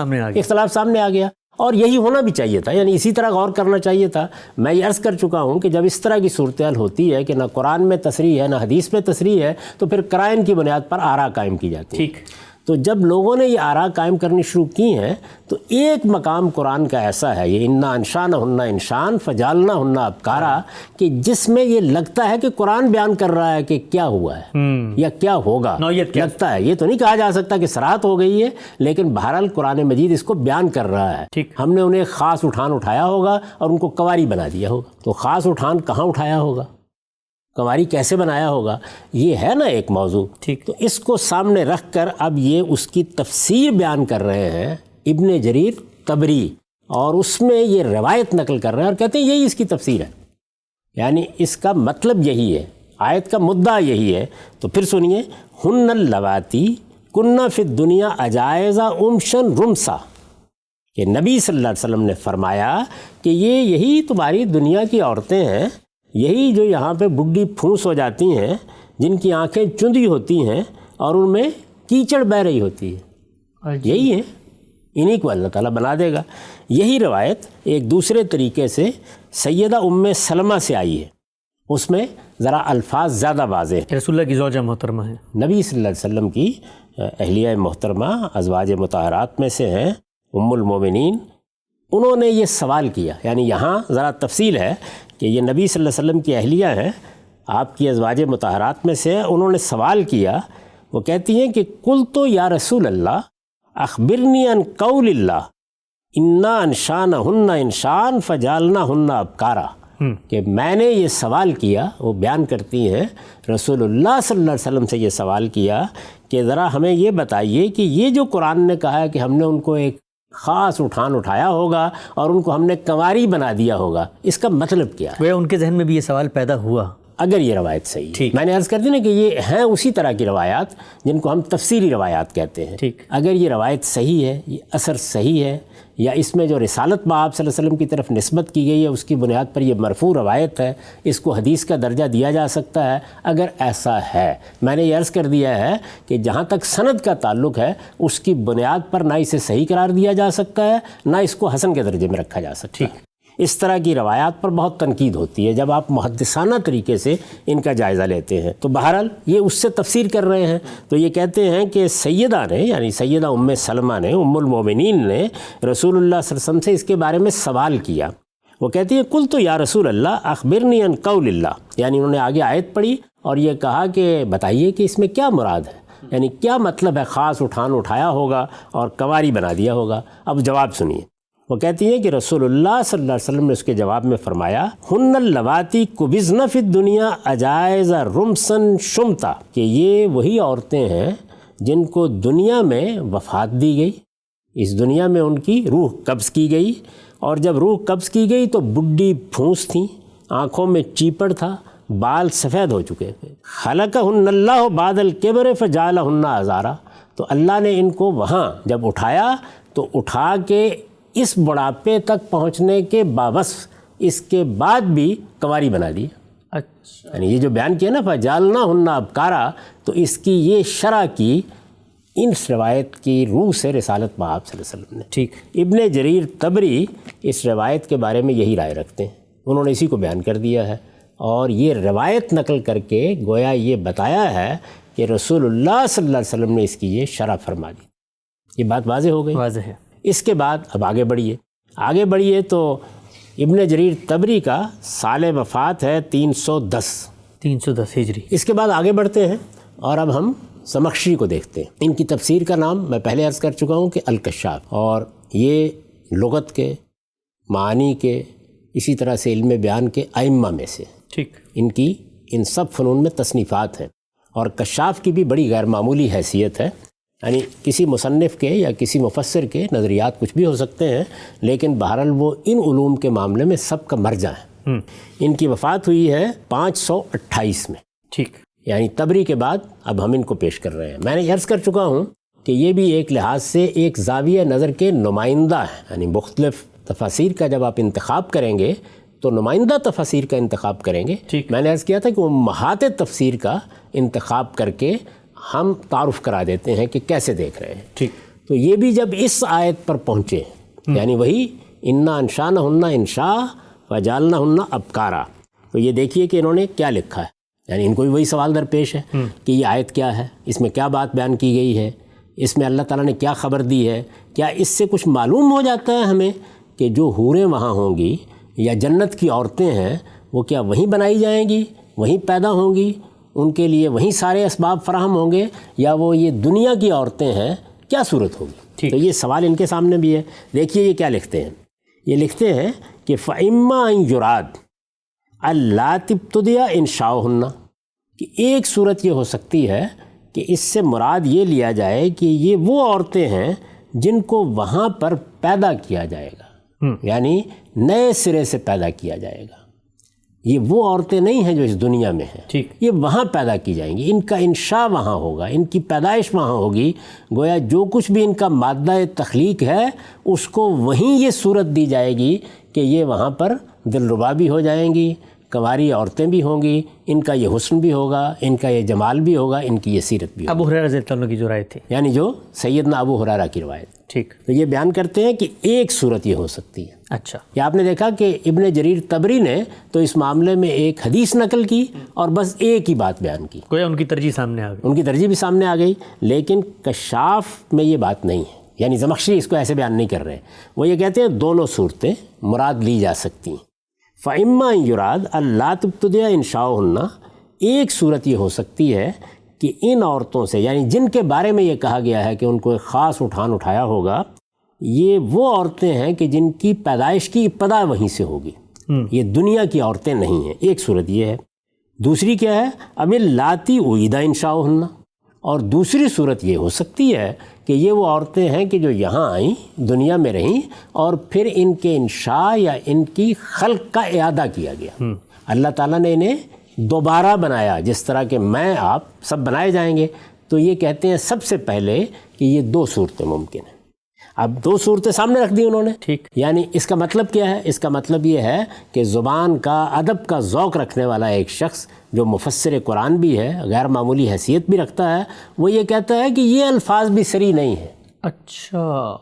سامنے آ گیا، اور یہی ہونا بھی چاہیے تھا، یعنی اسی طرح غور کرنا چاہیے تھا۔ میں یہ عرض کر چکا ہوں کہ جب اس طرح کی صورتحال ہوتی ہے کہ نہ قرآن میں تصریح ہے نہ حدیث میں تصریح ہے، تو پھر قرائن کی بنیاد پر آراء قائم کی جاتی ہے۔ تو جب لوگوں نے یہ آراء قائم کرنی شروع کی ہیں تو ایک مقام قرآن کا ایسا ہے، یہ انا انشانہن انشان فجعلناہن ابکارا، کہ جس میں یہ لگتا ہے کہ قرآن بیان کر رہا ہے کہ کیا ہوا ہے یا کیا ہوگا، لگتا ہے، یہ تو نہیں کہا جا سکتا کہ صراحت ہو گئی ہے، لیکن بہرحال قرآن مجید اس کو بیان کر رہا ہے۔ ہم نے انہیں خاص اٹھان اٹھایا ہوگا اور ان کو کنواری بنا دیا ہوگا، تو خاص اٹھان کہاں اٹھایا ہوگا، کنواری کیسے بنایا ہوگا، یہ ہے نا ایک موضوع۔ تو اس کو سامنے رکھ کر اب یہ اس کی تفسیر بیان کر رہے ہیں ابن جریر طبری، اور اس میں یہ روایت نقل کر رہے ہیں اور کہتے ہیں یہی اس کی تفسیر ہے، یعنی اس کا مطلب یہی ہے، آیت کا مدعا یہی ہے۔ تو پھر سنیے، ہن اللواتی کنہ فی الدنیا اجائزہ امشن رمسا، کہ نبی صلی اللہ علیہ وسلم نے فرمایا کہ یہی تمہاری دنیا کی عورتیں ہیں، یہی جو یہاں پہ بڈھی پھونس ہو جاتی ہیں، جن کی آنکھیں چندی ہوتی ہیں اور ان میں کیچڑ بہہ رہی ہوتی ہے، یہی ہے، انہی کو اللہ تعالیٰ بنا دے گا۔ یہی روایت ایک دوسرے طریقے سے سیدہ ام سلمہ سے آئی ہے، اس میں ذرا الفاظ زیادہ واضح ہیں۔ رسول اللہ کی زوجہ محترمہ ہیں، نبی صلی اللہ علیہ وسلم کی اہلیہ محترمہ ازواج مطہرات میں سے ہیں، ام المومنین۔ انہوں نے یہ سوال کیا، یعنی یہاں ذرا تفصیل ہے کہ یہ نبی صلی اللہ علیہ وسلم کی اہلیہ ہیں، آپ کی ازواج مطہرات میں سے ہیں۔ انہوں نے سوال کیا، وہ کہتی ہیں کہ قلت یا رسول اللہ اخبرنی عن قول اللہ انا انشانہن انشان فجعلناہن ابکارا، کہ میں نے یہ سوال کیا، وہ بیان کرتی ہیں رسول اللہ صلی اللہ علیہ وسلم سے یہ سوال کیا کہ ذرا ہمیں یہ بتائیے کہ یہ جو قرآن نے کہا ہے کہ ہم نے ان کو ایک خاص اٹھان اٹھایا ہوگا اور ان کو ہم نے کنواری بنا دیا ہوگا، اس کا مطلب کیا ہے؟ وہ ان کے ذہن میں بھی یہ سوال پیدا ہوا اگر یہ روایت صحیح ہے۔ میں نے عرض کر دی نا کہ یہ ہیں اسی طرح کی روایات جن کو ہم تفسیری روایات کہتے ہیں۔ اگر یہ روایت صحیح ہے، یہ اثر صحیح ہے، یا اس میں جو رسالت مآب صلی اللہ علیہ وسلم کی طرف نسبت کی گئی ہے اس کی بنیاد پر یہ مرفوع روایت ہے، اس کو حدیث کا درجہ دیا جا سکتا ہے۔ اگر ایسا ہے، میں نے یہ عرض کر دیا ہے کہ جہاں تک سند کا تعلق ہے اس کی بنیاد پر نہ اسے صحیح قرار دیا جا سکتا ہے، نہ اس کو حسن کے درجے میں رکھا جا سکتا ہے۔ اس طرح کی روایات پر بہت تنقید ہوتی ہے جب آپ محدثانہ طریقے سے ان کا جائزہ لیتے ہیں۔ تو بہرحال یہ اس سے تفسیر کر رہے ہیں، تو یہ کہتے ہیں کہ سیدہ نے، یعنی سیدہ ام سلمہ نے، ام المومنین نے رسول اللہ صلی اللہ علیہ وسلم سے اس کے بارے میں سوال کیا۔ وہ کہتی ہے قلت یا رسول اللہ اخبرنی عن قول اللہ، یعنی انہوں نے آگے آیت پڑھی اور یہ کہا کہ بتائیے کہ اس میں کیا مراد ہے، یعنی کیا مطلب ہے خاص اٹھان اٹھایا ہوگا اور کنواری بنا دیا ہوگا۔ اب جواب سنیے، وہ کہتی ہیں کہ رسول اللہ صلی اللہ علیہ وسلم نے اس کے جواب میں فرمایا ہن اللواتی قبضن فی الدنیا اجائز رمسن شمتا، کہ یہ وہی عورتیں ہیں جن کو دنیا میں وفات دی گئی، اس دنیا میں ان کی روح قبض کی گئی، اور جب روح قبض کی گئی تو بڈھی پھونس تھیں، آنکھوں میں چیپڑ تھا، بال سفید ہو چکے تھے۔ خلقہن اللہ بعد الکبر فجعلہن ازارا، تو اللہ نے ان کو وہاں جب اٹھایا تو اٹھا کے اس بڑھاپے تک پہنچنے کے باوصف اس کے بعد بھی کنواری بنا دی۔ اچھا، یعنی یہ جو بیان کیا نا فجعلناہن ابکارا، تو اس کی یہ شرح کی اس روایت کی روح سے رسالت مآب صلی اللہ علیہ وسلم نے۔ ابن جریر طبری اس روایت کے بارے میں یہی رائے رکھتے ہیں، انہوں نے اسی کو بیان کر دیا ہے، اور یہ روایت نقل کر کے گویا یہ بتایا ہے کہ رسول اللہ صلی اللہ علیہ وسلم نے اس کی یہ شرح فرما دی۔ یہ بات واضح ہو گئی. واضح ہے. اس کے بعد اب آگے بڑھیے تو ابن جریر طبری کا سال وفات ہے 310 ہجری. اس کے بعد آگے بڑھتے ہیں اور اب ہم زمخشری کو دیکھتے ہیں. ان کی تفسیر کا نام میں پہلے عرض کر چکا ہوں کہ الکشاف، اور یہ لغت کے، معانی کے، اسی طرح سے علم بیان کے ائمہ میں سے. ٹھیک. ان کی ان سب فنون میں تصنیفات ہیں، اور کشاف کی بھی بڑی غیر معمولی حیثیت ہے. یعنی کسی مصنف کے یا کسی مفسر کے نظریات کچھ بھی ہو سکتے ہیں، لیکن بہرحال وہ ان علوم کے معاملے میں سب کا مرجع ہے. ان کی وفات ہوئی ہے 528 میں. ٹھیک. یعنی طبری کے بعد اب ہم ان کو پیش کر رہے ہیں. میں نے عرض کر چکا ہوں کہ یہ بھی ایک لحاظ سے ایک زاویہ نظر کے نمائندہ ہیں. یعنی مختلف تفاسیر کا جب آپ انتخاب کریں گے تو نمائندہ تفاسیر کا انتخاب کریں گے. میں نے عرض کیا تھا کہ امہات تفسیر کا انتخاب کر کے ہم تعارف کرا دیتے ہیں کہ کیسے دیکھ رہے ہیں. ٹھیک. تو یہ بھی جب اس آیت پر پہنچے، یعنی وہی انا انشانہن انشاء وجعلنہن ابکارا، تو یہ دیکھیے کہ انہوں نے کیا لکھا ہے. یعنی ان کو بھی وہی سوال درپیش ہے کہ یہ آیت کیا ہے، اس میں کیا بات بیان کی گئی ہے، اس میں اللہ تعالیٰ نے کیا خبر دی ہے. کیا اس سے کچھ معلوم ہو جاتا ہے ہمیں کہ جو حوریں وہاں ہوں گی یا جنت کی عورتیں ہیں وہ کیا وہیں بنائی جائیں گی، وہیں پیدا ہوں گی، ان کے لیے وہیں سارے اسباب فراہم ہوں گے، یا وہ یہ دنیا کی عورتیں ہیں، کیا صورت ہوگی؟ تو یہ سوال ان کے سامنے بھی ہے. دیکھیے یہ کیا لکھتے ہیں. یہ لکھتے ہیں کہ فَإِمَّا أَن يُرَادَ اللَّاتِي ابْتُدِئَ إِنشَاؤُهُنَّ، کہ ایک صورت یہ ہو سکتی ہے کہ اس سے مراد یہ لیا جائے کہ یہ وہ عورتیں ہیں جن کو وہاں پر پیدا کیا جائے گا، یعنی نئے سرے سے پیدا کیا جائے گا. یہ وہ عورتیں نہیں ہیں جو اس دنیا میں ہیں، یہ وہاں پیدا کی جائیں گی، ان کا انشاء وہاں ہوگا، ان کی پیدائش وہاں ہوگی. گویا جو کچھ بھی ان کا مادہ تخلیق ہے اس کو وہیں یہ صورت دی جائے گی کہ یہ وہاں پر دلربا بھی ہو جائیں گی، کنواری عورتیں بھی ہوں گی، ان کا یہ حسن بھی ہوگا، ان کا یہ جمال بھی ہوگا، ان کی یہ سیرت بھی ہوگی. ابو ہریرہ رضی اللہ عنہ کی جو روایت تھی، یعنی جو سیدنا ابو ہریرہ کی روایت. ٹھیک. تو یہ بیان کرتے ہیں کہ ایک صورت یہ ہو سکتی ہے. اچھا. یہ آپ نے دیکھا کہ ابن جریر طبری نے تو اس معاملے میں ایک حدیث نقل کی اور بس ایک ہی بات بیان کی. گویا ان کی ترجیح سامنے آ گئی. ان کی ترجیح بھی سامنے آ گئی، لیکن کشاف میں یہ بات نہیں ہے. یعنی زمخشری اس کو ایسے بیان نہیں کر رہے. وہ یہ کہتے ہیں دونوں صورتیں مراد لی جا سکتی ہیں. فَإِمَّا أَن يُرَادَ اللَّاتِي ابْتُدِئَ إِنشَاؤُهُنَّ، ایک صورت یہ ہو سکتی ہے کہ ان عورتوں سے، یعنی جن کے بارے میں یہ کہا گیا ہے کہ ان کو ایک خاص اٹھان اٹھایا ہوگا، یہ وہ عورتیں ہیں کہ جن کی پیدائش کی ابتدا وہیں سے ہوگی، یہ دنیا کی عورتیں نہیں ہیں. ایک صورت یہ ہے. دوسری کیا ہے؟ اب اللَّاتِي أُعِیدَ إِنشَاؤُهُنَّ، اور دوسری صورت یہ ہو سکتی ہے کہ یہ وہ عورتیں ہیں کہ جو یہاں آئیں، دنیا میں رہیں، اور پھر ان کے انشاء یا ان کی خلق کا اعادہ کیا گیا. اللہ تعالیٰ نے انہیں دوبارہ بنایا، جس طرح کہ میں آپ سب بنائے جائیں گے. تو یہ کہتے ہیں سب سے پہلے کہ یہ دو صورتیں ممکن ہیں. اب دو صورتیں سامنے رکھ دی انہوں نے. ٹھیک. یعنی اس کا مطلب کیا ہے؟ اس کا مطلب یہ ہے کہ زبان کا، ادب کا ذوق رکھنے والا ایک شخص جو مفسر قرآن بھی ہے، غیر معمولی حیثیت بھی رکھتا ہے، وہ یہ کہتا ہے کہ یہ الفاظ بھی صریح نہیں ہیں. اچھا.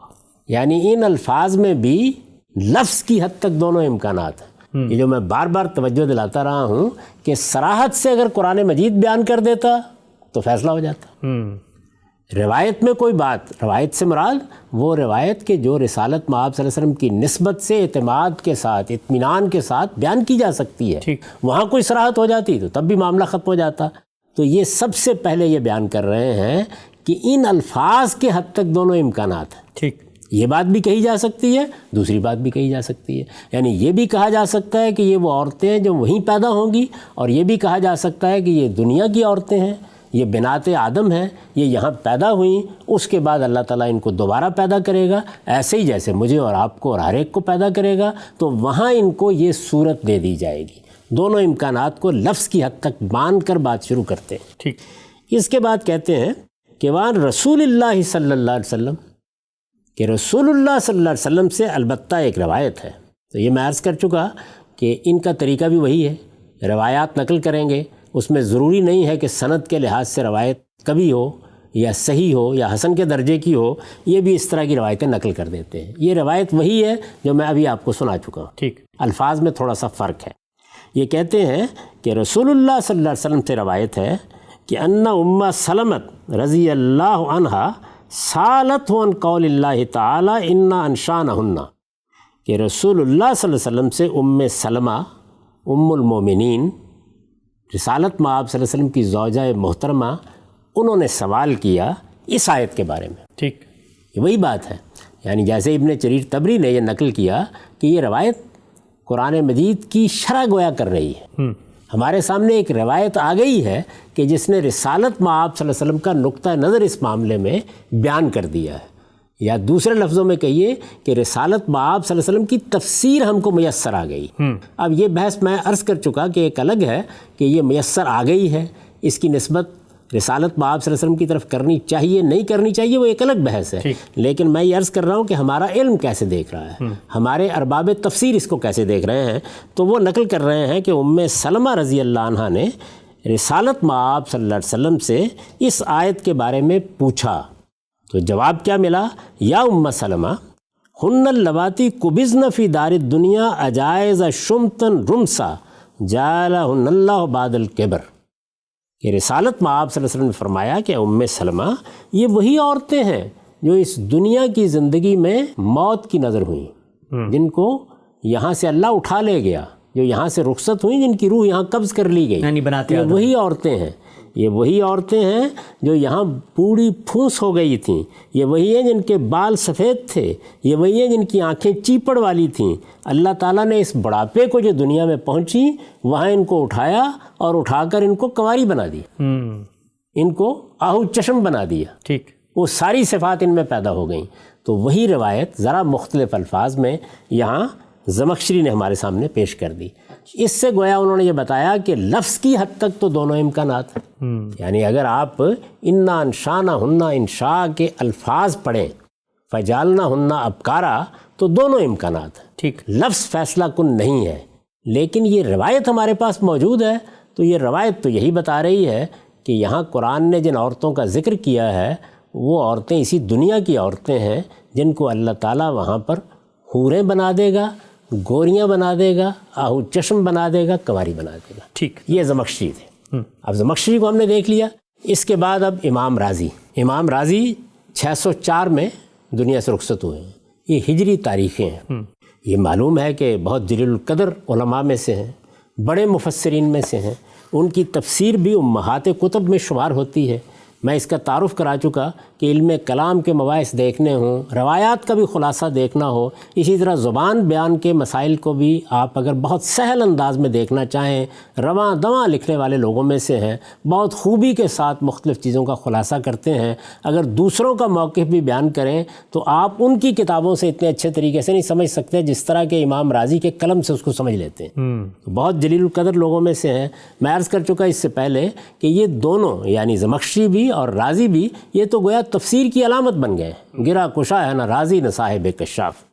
یعنی ان الفاظ میں بھی لفظ کی حد تک دونوں امکانات ہیں. یہ جو میں بار بار توجہ دلاتا رہا ہوں کہ صراحت سے اگر قرآن مجید بیان کر دیتا تو فیصلہ ہو جاتا. روایت میں کوئی بات، روایت سے مراد وہ روایت کے جو رسالت مآب صلی اللہ علیہ وسلم کی نسبت سے اعتماد کے ساتھ، اطمینان کے ساتھ بیان کی جا سکتی ہے. وہاں کوئی صراحت ہو جاتی تو تب بھی معاملہ ختم ہو جاتا. تو یہ سب سے پہلے یہ بیان کر رہے ہیں کہ ان الفاظ کے حد تک دونوں امکانات ہیں. ٹھیک. یہ بات بھی کہی جا سکتی ہے، دوسری بات بھی کہی جا سکتی ہے. یعنی یہ بھی کہا جا سکتا ہے کہ یہ وہ عورتیں ہیں جو وہیں پیدا ہوں گی، اور یہ بھی کہا جا سکتا ہے کہ یہ دنیا کی عورتیں ہیں، یہ بنات آدم ہیں، یہ یہاں پیدا ہوئیں، اس کے بعد اللہ تعالیٰ ان کو دوبارہ پیدا کرے گا، ایسے ہی جیسے مجھے اور آپ کو اور ہر ایک کو پیدا کرے گا. تو وہاں ان کو یہ صورت دے دی جائے گی. دونوں امکانات کو لفظ کی حد تک مان کر بات شروع کرتے ہیں. ٹھیک. اس کے بعد کہتے ہیں کہ وان رسول اللہ صلی اللہ علیہ وسلم، کہ رسول اللہ صلی اللہ علیہ وسلم سے البتہ ایک روایت ہے. تو یہ میں عرض کر چکا کہ ان کا طریقہ بھی وہی ہے، روایات نقل کریں گے. اس میں ضروری نہیں ہے کہ سند کے لحاظ سے روایت کبھی ہو یا صحیح ہو یا حسن کے درجے کی ہو، یہ بھی اس طرح کی روایتیں نقل کر دیتے ہیں. یہ روایت وہی ہے جو میں ابھی آپ کو سنا چکا ہوں. ٹھیک. الفاظ میں تھوڑا سا فرق ہے. یہ کہتے ہیں کہ رسول اللہ صلی اللہ علیہ وسلم سے روایت ہے کہ ان ام سلمت رضی اللہ عنہا سالت عن قول اللہ تعالی انا انشانہن، کہ رسول اللہ صلی اللہ علیہ وسلم سے سلمہ ام المومنین رسالت میں آپ صلی اللہ علیہ وسلم کی زوجہ محترمہ، انہوں نے سوال کیا اس آیت کے بارے میں. ٹھیک، یہ وہی بات ہے. یعنی جیسے ابن جریر طبری نے یہ نقل کیا کہ یہ روایت قرآن مجید کی شرح گویا کر رہی ہے. ہمارے سامنے ایک روایت آ گئی ہے کہ جس نے رسالت میں آپ صلی اللہ علیہ وسلم کا نقطہ نظر اس معاملے میں بیان کر دیا ہے. یا دوسرے لفظوں میں کہیے کہ رسالت میں آپ صلی اللہ علیہ وسلم کی تفسیر ہم کو میسر آ گئی. اب یہ بحث میں عرض کر چکا کہ ایک الگ ہے کہ یہ میسر آ گئی ہے، اس کی نسبت رسالت میں آپ صلی اللہ علیہ وسلم کی طرف کرنی چاہیے نہیں کرنی چاہیے، وہ ایک الگ بحث ہے. لیکن میں یہ عرض کر رہا ہوں کہ ہمارا علم کیسے دیکھ رہا ہے، ہمارے ارباب تفسیر اس کو کیسے دیکھ رہے ہیں. تو وہ نقل کر رہے ہیں کہ ام سلمہ رضی اللہ عنہا نے رسالت میں آپ صلی اللہ علیہ وسلم سے اس آیت کے بارے میں پوچھا، تو جواب کیا ملا؟ یا ام سلمہ ہن اللواتی قبضن فی دار الدنیا اجائز شمتن رمسا جعلہن اللہ بعد الکبر. کہ رسالت میں آپ صلی اللہ علیہ وسلم نے فرمایا کہ ام سلمہ یہ وہی عورتیں ہیں جو اس دنیا کی زندگی میں موت کی نظر ہوئیں، جن کو یہاں سے اللہ اٹھا لے گیا، جو یہاں سے رخصت ہوئیں، جن کی روح یہاں قبض کر لی گئی. یعنی بناتے یہ وہی عورتیں ہیں، یہ وہی عورتیں ہیں جو یہاں پوری پھوس ہو گئی تھیں، یہ وہی ہیں جن کے بال سفید تھے، یہ وہی ہیں جن کی آنکھیں چیپڑ والی تھیں. اللہ تعالیٰ نے اس بڑھاپے کو جو دنیا میں پہنچی وہاں ان کو اٹھایا اور اٹھا کر ان کو کنواری بنا دی، ان کو آہو چشم بنا دیا. ٹھیک، وہ ساری صفات ان میں پیدا ہو گئیں. تو وہی روایت ذرا مختلف الفاظ میں یہاں زمخشری نے ہمارے سامنے پیش کر دی. اس سے گویا انہوں نے یہ بتایا کہ لفظ کی حد تک تو دونوں امکانات ہیں. یعنی اگر آپ انا انشانہن انشاء کے الفاظ پڑھیں فجعلنہن ابکارا تو دونوں امکانات ہیں. ٹھیک، لفظ فیصلہ کن نہیں ہے، لیکن یہ روایت ہمارے پاس موجود ہے. تو یہ روایت تو یہی بتا رہی ہے کہ یہاں قرآن نے جن عورتوں کا ذکر کیا ہے وہ عورتیں اسی دنیا کی عورتیں ہیں جن کو اللہ تعالیٰ وہاں پر حوریں بنا دے گا، گوریاں بنا دے گا، آہو چشم بنا دے گا، کنواری بنا دے گا. ٹھیک، یہ زمخشری تھے. اب زمخشری کو ہم نے دیکھ لیا. اس کے بعد اب امام راضی 604 میں دنیا سے رخصت ہوئے ہیں. یہ ہجری تاریخیں ہیں. یہ معلوم ہے کہ بہت جلیل القدر علماء میں سے ہیں، بڑے مفسرین میں سے ہیں. ان کی تفسیر بھی امہات کتب میں شمار ہوتی ہے. میں اس کا تعارف کرا چکا کہ علم کلام کے مباحث دیکھنے ہوں، روایات کا بھی خلاصہ دیکھنا ہو، اسی طرح زبان بیان کے مسائل کو بھی آپ اگر بہت سہل انداز میں دیکھنا چاہیں، رواں دواں لکھنے والے لوگوں میں سے ہیں، بہت خوبی کے ساتھ مختلف چیزوں کا خلاصہ کرتے ہیں. اگر دوسروں کا موقف بھی بیان کریں تو آپ ان کی کتابوں سے اتنے اچھے طریقے سے نہیں سمجھ سکتے جس طرح کہ امام راضی کے قلم سے اس کو سمجھ لیتے ہیں. بہت جلیل القدر لوگوں میں سے ہیں. میں عرض کر چکا اس سے پہلے کہ یہ دونوں یعنی زمخشری بھی اور راضی بھی یہ تو گویا تفسیر کی علامت بن گئے. گرا کشا ہے نہ راضی نہ صاحب کشاف.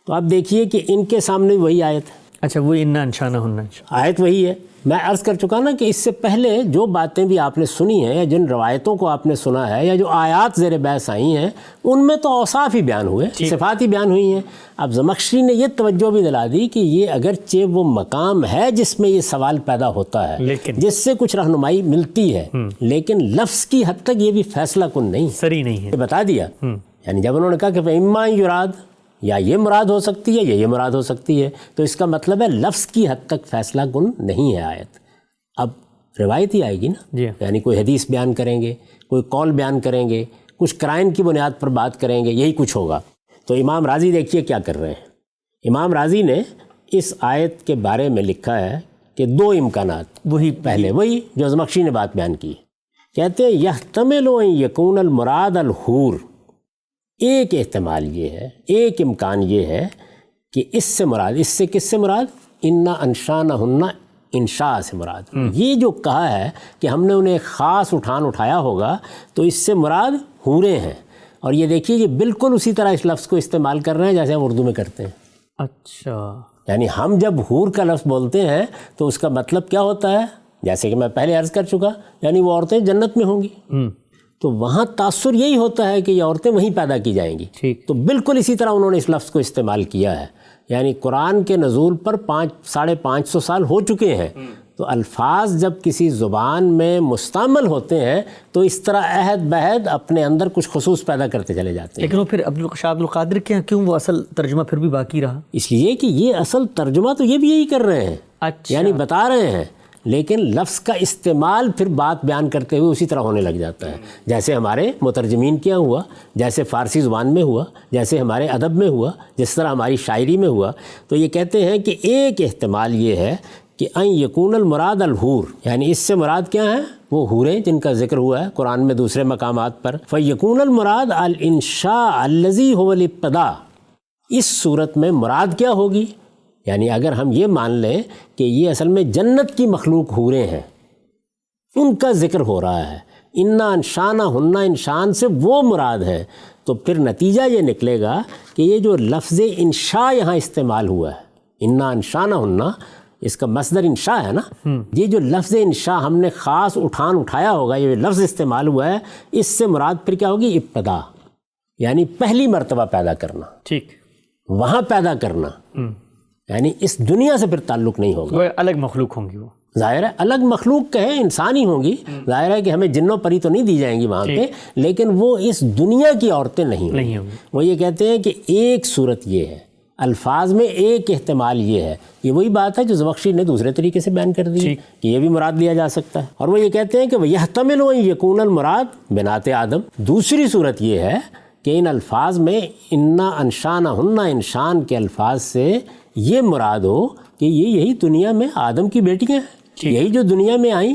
تو اب دیکھیے کہ ان کے سامنے وہی آیت ہے. اچھا، وہ انا انشانہن آیت وہی ہے. میں عرض کر چکا نا کہ اس سے پہلے جو باتیں بھی آپ نے سنی ہیں یا جن روایتوں کو آپ نے سنا ہے یا جو آیات زیر بحث آئی ہیں ان میں تو اوصاف ہی بیان ہوئے، صفات ہی بیان ہوئی ہیں. اب زمخشری نے یہ توجہ بھی دلا دی کہ یہ اگرچہ وہ مقام ہے جس میں یہ سوال پیدا ہوتا ہے، جس سے کچھ رہنمائی ملتی ہے، لیکن لفظ کی حد تک یہ بھی فیصلہ کن نہیں، سری نہیں ہے. بتا دیا. یعنی جب انہوں نے کہا کہ اما یراد یا یہ مراد ہو سکتی ہے یا یہ مراد ہو سکتی ہے، تو اس کا مطلب ہے لفظ کی حد تک فیصلہ کن نہیں ہے آیت. اب روایت ہی آئے گی نا. یعنی کوئی حدیث بیان کریں گے، کوئی قول بیان کریں گے، کچھ قرائن کی بنیاد پر بات کریں گے، یہی کچھ ہوگا. تو امام راضی دیکھیے کیا کر رہے ہیں. امام راضی نے اس آیت کے بارے میں لکھا ہے کہ دو امکانات. وہی جو زمخشری نے بات بیان کی. کہتے ہیں یحتمل ان یکون المراد الحور. ایک احتمال یہ ہے، ایک امکان یہ ہے کہ اس سے مراد، اس سے کس سے مراد؟ انا انشانہن انشاء سے مراد. یہ جو کہا ہے کہ ہم نے انہیں خاص اٹھایا ہوگا تو اس سے مراد حوریں ہیں. اور یہ دیکھیے یہ بالکل اسی طرح اس لفظ کو استعمال کر رہے ہیں جیسے ہم اردو میں کرتے ہیں. اچھا، یعنی ہم جب حور کا لفظ بولتے ہیں تو اس کا مطلب کیا ہوتا ہے؟ جیسے کہ میں پہلے عرض کر چکا، یعنی وہ عورتیں جنت میں ہوں گی. تو وہاں تاثر یہی ہوتا ہے کہ یہ عورتیں وہیں پیدا کی جائیں گی. تو بالکل اسی طرح انہوں نے اس لفظ کو استعمال کیا ہے. یعنی قرآن کے نزول پر 550 سال ہو چکے ہیں تو الفاظ جب کسی زبان میں مستعمل ہوتے ہیں تو اس طرح عہد بہد اپنے اندر کچھ خصوص پیدا کرتے چلے جاتے ہیں. لیکن وہ پھر شاہ عبد القادر کے یہاں کیوں وہ اصل ترجمہ پھر بھی باقی رہا؟ اس لیے کہ یہ اصل ترجمہ تو یہ بھی یہی کر رہے ہیں. اچھا. یعنی بتا رہے ہیں، لیکن لفظ کا استعمال پھر بات بیان کرتے ہوئے اسی طرح ہونے لگ جاتا ہے. جیسے ہمارے مترجمین کیا ہوا، جیسے فارسی زبان میں ہوا، جیسے ہمارے ادب میں ہوا، جس طرح ہماری شاعری میں ہوا. تو یہ کہتے ہیں کہ ایک احتمال یہ ہے کہ ان یکون المراد الحور، یعنی اس سے مراد کیا ہے؟ وہ حوریں جن کا ذکر ہوا ہے قرآن میں دوسرے مقامات پر. فیکون المراد الانشاء الذی هو الابتداء. اس صورت میں مراد کیا ہوگی؟ یعنی اگر ہم یہ مان لیں کہ یہ اصل میں جنت کی مخلوق حوریں ہیں، ان کا ذکر ہو رہا ہے، انا انشانہ ہننا، انشان سے وہ مراد ہے، تو پھر نتیجہ یہ نکلے گا کہ یہ جو لفظ انشاء یہاں استعمال ہوا ہے، انا انشانہ ہننا، اس کا مصدر انشاء ہے نا. یہ جو لفظ انشاء ہم نے خاص اٹھایا ہوگا، یہ لفظ استعمال ہوا ہے، اس سے مراد پھر کیا ہوگی؟ ابتدا، یعنی پہلی مرتبہ پیدا کرنا. ٹھیک. وہاں پیدا کرنا، یعنی اس دنیا سے پھر تعلق نہیں ہوگا. وہ الگ مخلوق ہوں گی. وہ ظاہر ہے الگ مخلوق کہیں انسان ہی ہوں گی. ظاہر ہے کہ ہمیں جن و پری تو نہیں دی جائیں گی وہاں پہ، لیکن وہ اس دنیا کی عورتیں نہیں ہوں گی. وہ یہ کہتے ہیں کہ ایک صورت یہ ہے، الفاظ میں ایک احتمال یہ ہے. یہ وہی بات ہے جو زمخشری نے دوسرے طریقے سے بیان کر دی کہ یہ بھی مراد لیا جا سکتا ہے. اور وہ یہ کہتے ہیں کہ وَيَحْتَمِلُ أَن يَكُونَ الْمُرَادُ بِنَاتِ آدم. دوسری صورت یہ ہے کہ ان الفاظ میں انا انشانہ ہننا، انشان کے الفاظ سے یہ مراد ہو کہ یہ یہی دنیا میں آدم کی بیٹیاں ہیں، یہی جو دنیا میں آئیں،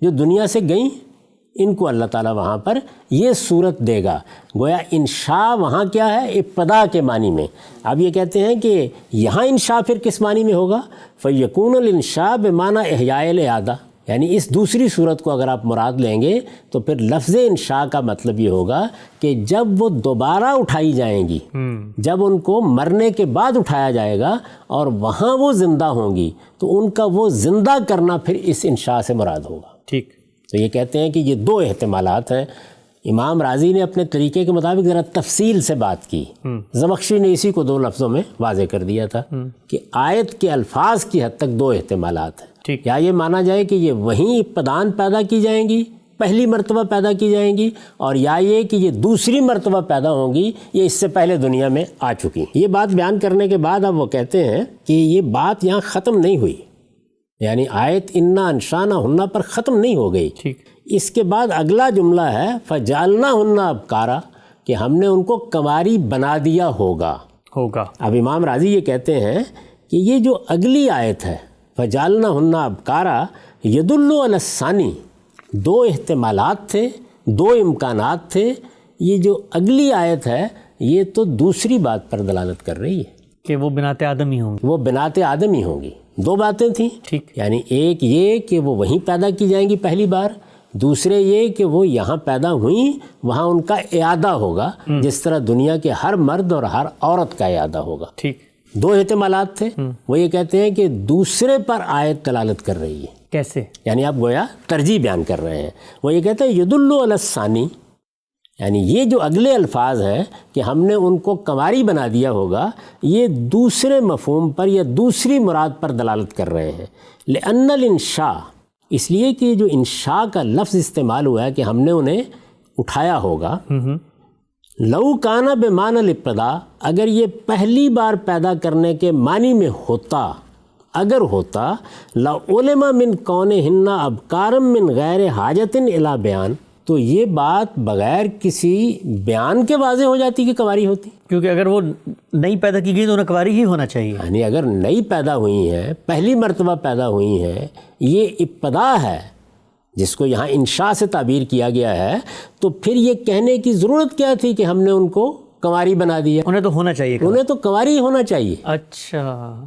جو دنیا سے گئیں، ان کو اللہ تعالیٰ وہاں پر یہ صورت دے گا. گویا انشاء وہاں کیا ہے؟ ابتدا کے معنی میں. اب یہ کہتے ہیں کہ یہاں انشاء پھر کس معنی میں ہوگا؟ فَيَكُونُ الْإِنشَاء بِمَعنَى إِحْيَاءِ الْإِعَادَةِ. یعنی اس دوسری صورت کو اگر آپ مراد لیں گے تو پھر لفظ انشاء کا مطلب یہ ہوگا کہ جب وہ دوبارہ اٹھائی جائیں گی، جب ان کو مرنے کے بعد اٹھایا جائے گا اور وہاں وہ زندہ ہوں گی، تو ان کا وہ زندہ کرنا پھر اس انشاء سے مراد ہوگا. ٹھیک. تو یہ کہتے ہیں کہ یہ دو احتمالات ہیں. امام راضی نے اپنے طریقے کے مطابق ذرا تفصیل سے بات کی. زمخشری نے اسی کو دو لفظوں میں واضح کر دیا تھا کہ آیت کے الفاظ کی حد تک دو احتمالات ہیں. یا یہ مانا جائے کہ یہ وہیں ابتداً پیدا کی جائیں گی، پہلی مرتبہ پیدا کی جائیں گی، اور یا یہ کہ یہ دوسری مرتبہ پیدا ہوں گی، یہ اس سے پہلے دنیا میں آ چکی. یہ بات بیان کرنے کے بعد اب وہ کہتے ہیں کہ یہ بات یہاں ختم نہیں ہوئی، یعنی آیت انا انشانہ ہننا پر ختم نہیں ہو گئی. اس کے بعد اگلا جملہ ہے فَجَعَلْنَاهُنَّ أَبْكَارًا، کہ ہم نے ان کو کنواری بنا دیا ہوگا. اب امام راضی یہ کہتے ہیں کہ یہ جو اگلی آیت ہے فَجَعَلْنَاهُنَّ أَبْكَارًا يَدُلُّ عَلَى الثَّانِي، دو احتمالات تھے، دو امکانات تھے. یہ جو اگلی آیت ہے یہ تو دوسری بات پر دلالت کر رہی ہے کہ وہ بنات آدم ہی ہوں گی. وہ بنات آدم ہی ہوں گی. دو باتیں تھیں. یعنی ایک یہ کہ وہ وہیں پیدا کی جائیں گی پہلی بار، دوسرے یہ کہ وہ یہاں پیدا ہوئیں، وہاں ان کا اعادہ ہوگا، جس طرح دنیا کے ہر مرد اور ہر عورت کا اعادہ ہوگا. دو احتمالات تھے. وہ یہ کہتے ہیں کہ دوسرے پر آیت دلالت کر رہی ہے. کیسے؟ یعنی آپ گویا ترجیح بیان کر رہے ہیں. وہ یہ کہتے ہیں یدل علی الثانی، یعنی یہ جو اگلے الفاظ ہیں کہ ہم نے ان کو کنواری بنا دیا ہوگا، یہ دوسرے مفہوم پر یا دوسری مراد پر دلالت کر رہے ہیں. لأن الانشاء، اس لیے کہ جو انشاء کا لفظ استعمال ہوا ہے کہ ہم نے انہیں اٹھایا ہوگا. لو کانا بمعنی الابتداء، اگر یہ پہلی بار پیدا کرنے کے معنی میں ہوتا، اگر ہوتا لعلم من کونہن ابکارا من غیر حاجت الی بیان، تو یہ بات بغیر کسی بیان کے واضح ہو جاتی کہ کنواری ہوتی. کیونکہ اگر وہ نئی پیدا کی گئی تو انہیں کنواری ہی ہونا چاہیے. یعنی اگر نئی پیدا ہوئی ہیں، پہلی مرتبہ پیدا ہوئی ہیں، یہ ابتدا ہے جس کو یہاں انشاء سے تعبیر کیا گیا ہے، تو پھر یہ کہنے کی ضرورت کیا تھی کہ ہم نے ان کو کنواری بنا دیا؟ انہیں تو ہونا چاہیے، انہیں تو کنواری ہی ہونا چاہیے. اچھا.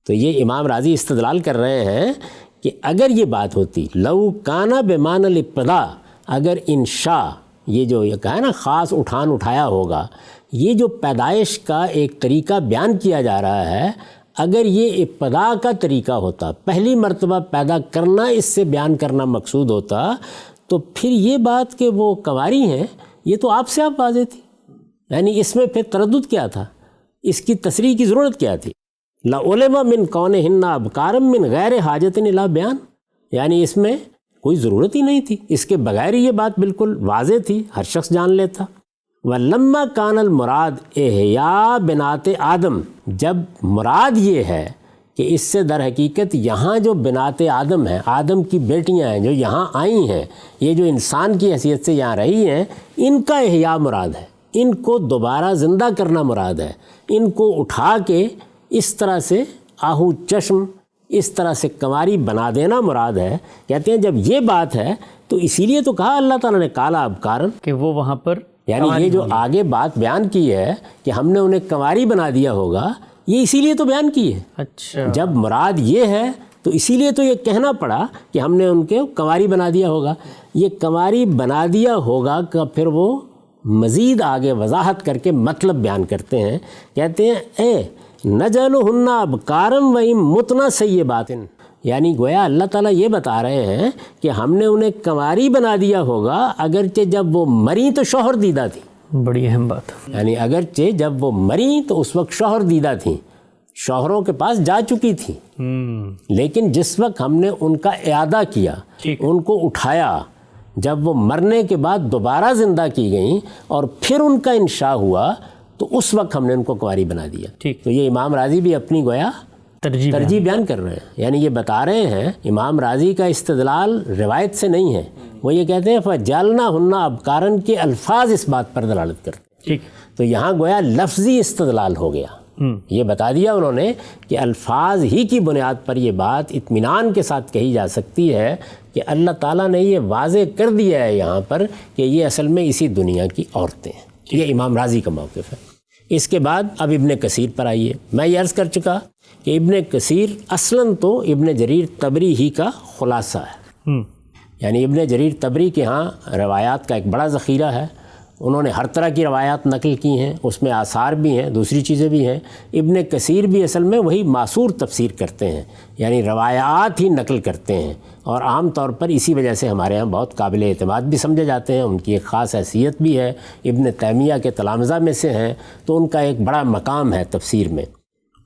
تو یہ امام راضی استدلال کر رہے ہیں کہ اگر یہ بات ہوتی لو کانا بمعنی الابتداء، اگر انشاء یہ جو یہ کہا ہے نا خاص اٹھایا ہوگا، یہ جو پیدائش کا ایک طریقہ بیان کیا جا رہا ہے، اگر یہ ابتدا کا طریقہ ہوتا، پہلی مرتبہ پیدا کرنا اس سے بیان کرنا مقصود ہوتا، تو پھر یہ بات کہ وہ کنواری ہیں یہ تو آپ سے آپ واضح تھی. یعنی اس میں پھر تردد کیا تھا؟ اس کی تصریح کی ضرورت کیا تھی؟ لعلم من کونہن ابکارا من غیر حاجت الی بیان، یعنی اس میں کوئی ضرورت ہی نہیں تھی، اس کے بغیر ہی یہ بات بالکل واضح تھی، ہر شخص جان لیتا۔ وَلَمَّا كَانَ الْمُرَادُ إِحْيَاءُ بِنَاتِ آدم، جب مراد یہ ہے کہ اس سے در حقیقت یہاں جو بنات آدم ہیں، آدم کی بیٹیاں ہیں جو یہاں آئی ہیں، یہ جو انسان کی حیثیت سے یہاں رہی ہیں، ان کا احیاء مراد ہے، ان کو دوبارہ زندہ کرنا مراد ہے، ان کو اٹھا کے اس طرح سے آہو چشم، اس طرح سے کنواری بنا دینا مراد ہے۔ کہتے ہیں جب یہ بات ہے تو اسی لیے تو کہا اللہ تعالیٰ نے کالا ابکارن، کہ وہ وہاں پر یعنی یہ جو آگے بات بیان کی ہے کہ ہم نے انہیں کنواری بنا دیا ہوگا، یہ اسی لیے تو بیان کی ہے۔ اچھا، جب مراد یہ ہے تو اسی لیے تو یہ کہنا پڑا کہ ہم نے ان کے کنواری بنا دیا ہوگا۔ یہ کنواری بنا دیا ہوگا کا پھر وہ مزید آگے وضاحت کر کے مطلب بیان کرتے ہیں، کہتے ہیں اے نجعلہن ابکارا ومتنا سیبات، یعنی گویا اللہ تعالیٰ یہ بتا رہے ہیں کہ ہم نے انہیں کنواری بنا دیا ہوگا اگرچہ جب وہ مریں تو شوہر دیدہ تھی۔ بڑی اہم بات، یعنی اگرچہ جب وہ مریں تو اس وقت شوہر دیدہ تھیں، شوہروں کے پاس جا چکی تھی، لیکن جس وقت ہم نے ان کا اعادہ کیا، ان کو اٹھایا، جب وہ مرنے کے بعد دوبارہ زندہ کی گئیں اور پھر ان کا انشاء ہوا تو اس وقت ہم نے ان کو کنواری بنا دیا۔ تو یہ امام راضی بھی اپنی گویا ترجیح بیان کر رہے ہیں، یعنی یہ بتا رہے ہیں امام راضی کا استدلال روایت سے نہیں ہے، وہ یہ کہتے ہیں فَجَعَلْنَاهُنَّ ابکارن کے الفاظ اس بات پر دلالت کرتے ہیں۔ تو یہاں گویا لفظی استدلال ہو گیا، یہ بتا دیا انہوں نے کہ الفاظ ہی کی بنیاد پر یہ بات اطمینان کے ساتھ کہی جا سکتی ہے کہ اللہ تعالیٰ نے یہ واضح کر دیا ہے یہاں پر کہ یہ اصل میں اسی دنیا کی عورتیں ہیں۔ یہ امام راضی کا موقف ہے۔ اس کے بعد اب ابن کثیر پر آئیے۔ میں یہ عرض کر چکا کہ ابن کثیر اصلاً تو ابن جریر طبری ہی کا خلاصہ ہے، یعنی ابن جریر طبری کے ہاں روایات کا ایک بڑا ذخیرہ ہے، انہوں نے ہر طرح کی روایات نقل کی ہیں، اس میں آثار بھی ہیں، دوسری چیزیں بھی ہیں۔ ابن کثیر بھی اصل میں وہی معصور تفسیر کرتے ہیں، یعنی روایات ہی نقل کرتے ہیں، اور عام طور پر اسی وجہ سے ہمارے ہاں بہت قابل اعتماد بھی سمجھے جاتے ہیں، ان کی ایک خاص حیثیت بھی ہے، ابن تیمیہ کے تلامذہ میں سے ہیں، تو ان کا ایک بڑا مقام ہے تفسیر میں۔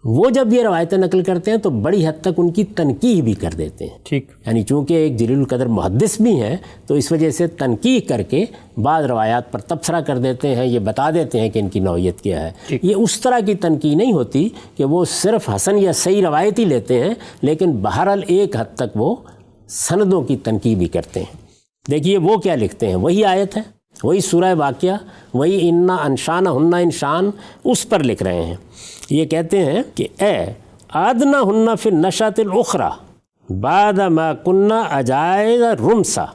وہ جب یہ روایتیں نقل کرتے ہیں تو بڑی حد تک ان کی تنقیح بھی کر دیتے ہیں، یعنی چونکہ ایک جلیل القدر محدث بھی ہیں تو اس وجہ سے تنقیح کر کے بعض روایات پر تبصرہ کر دیتے ہیں، یہ بتا دیتے ہیں کہ ان کی نوعیت کیا ہے۔ یہ اس طرح کی تنقیح نہیں ہوتی کہ وہ صرف حسن یا صحیح روایت ہی لیتے ہیں، لیکن بہرحال ایک حد تک وہ سندوں کی تنقیح بھی کرتے ہیں۔ دیکھیے وہ کیا لکھتے ہیں، وہی آیت ہے، وہی سورہ واقعہ، وہی انا انشانہن انشان، اس پر لکھ رہے ہیں۔ یہ کہتے ہیں کہ اے آدنہن فی النشأۃ الاخری بعد ما کننا عجائز رمسا،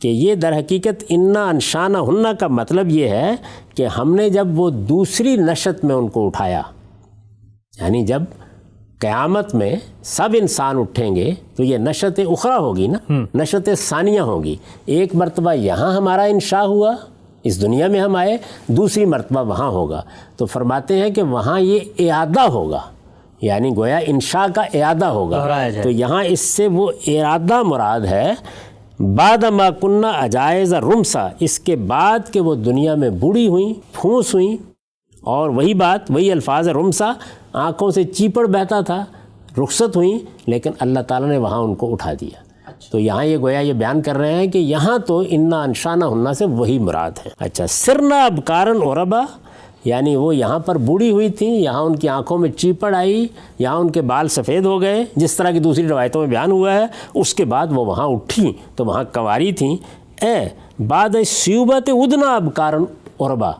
کہ یہ در حقیقت انا انشانہن کا مطلب یہ ہے کہ ہم نے جب وہ دوسری نشأت میں ان کو اٹھایا، یعنی جب قیامت میں سب انسان اٹھیں گے تو یہ نشأت اخری ہوگی نا، نشأت ثانیہ ہوگی۔ ایک مرتبہ یہاں ہمارا انشاء ہوا، اس دنیا میں ہم آئے، دوسری مرتبہ وہاں ہوگا، تو فرماتے ہیں کہ وہاں یہ اعادہ ہوگا، یعنی گویا انشاء کا اعادہ ہوگا۔ تو یہاں اس سے وہ اعادہ مراد ہے، بعد ما کننا عجائز رمسا، اس کے بعد کہ وہ دنیا میں بوڑھی ہوئیں، پھونس ہوئیں، اور وہی بات، وہی الفاظ رمسا، آنکھوں سے چیپڑ بہتا تھا، رخصت ہوئیں، لیکن اللہ تعالیٰ نے وہاں ان کو اٹھا دیا۔ تو یہاں یہ گویا یہ بیان کر رہے ہیں کہ یہاں تو انا انشانہن سے وہی مراد ہے۔ اچھا، سرنا ابکارن عربا، یعنی وہ یہاں پر بوڑھی ہوئی تھیں، یہاں ان کی آنکھوں میں چیپڑ آئی، یہاں ان کے بال سفید ہو گئے، جس طرح کی دوسری روایتوں میں بیان ہوا ہے، اس کے بعد وہ وہاں اٹھیں تو وہاں کنواری تھیں۔ اے بعد سیوبت ادنا ابکارن عربا،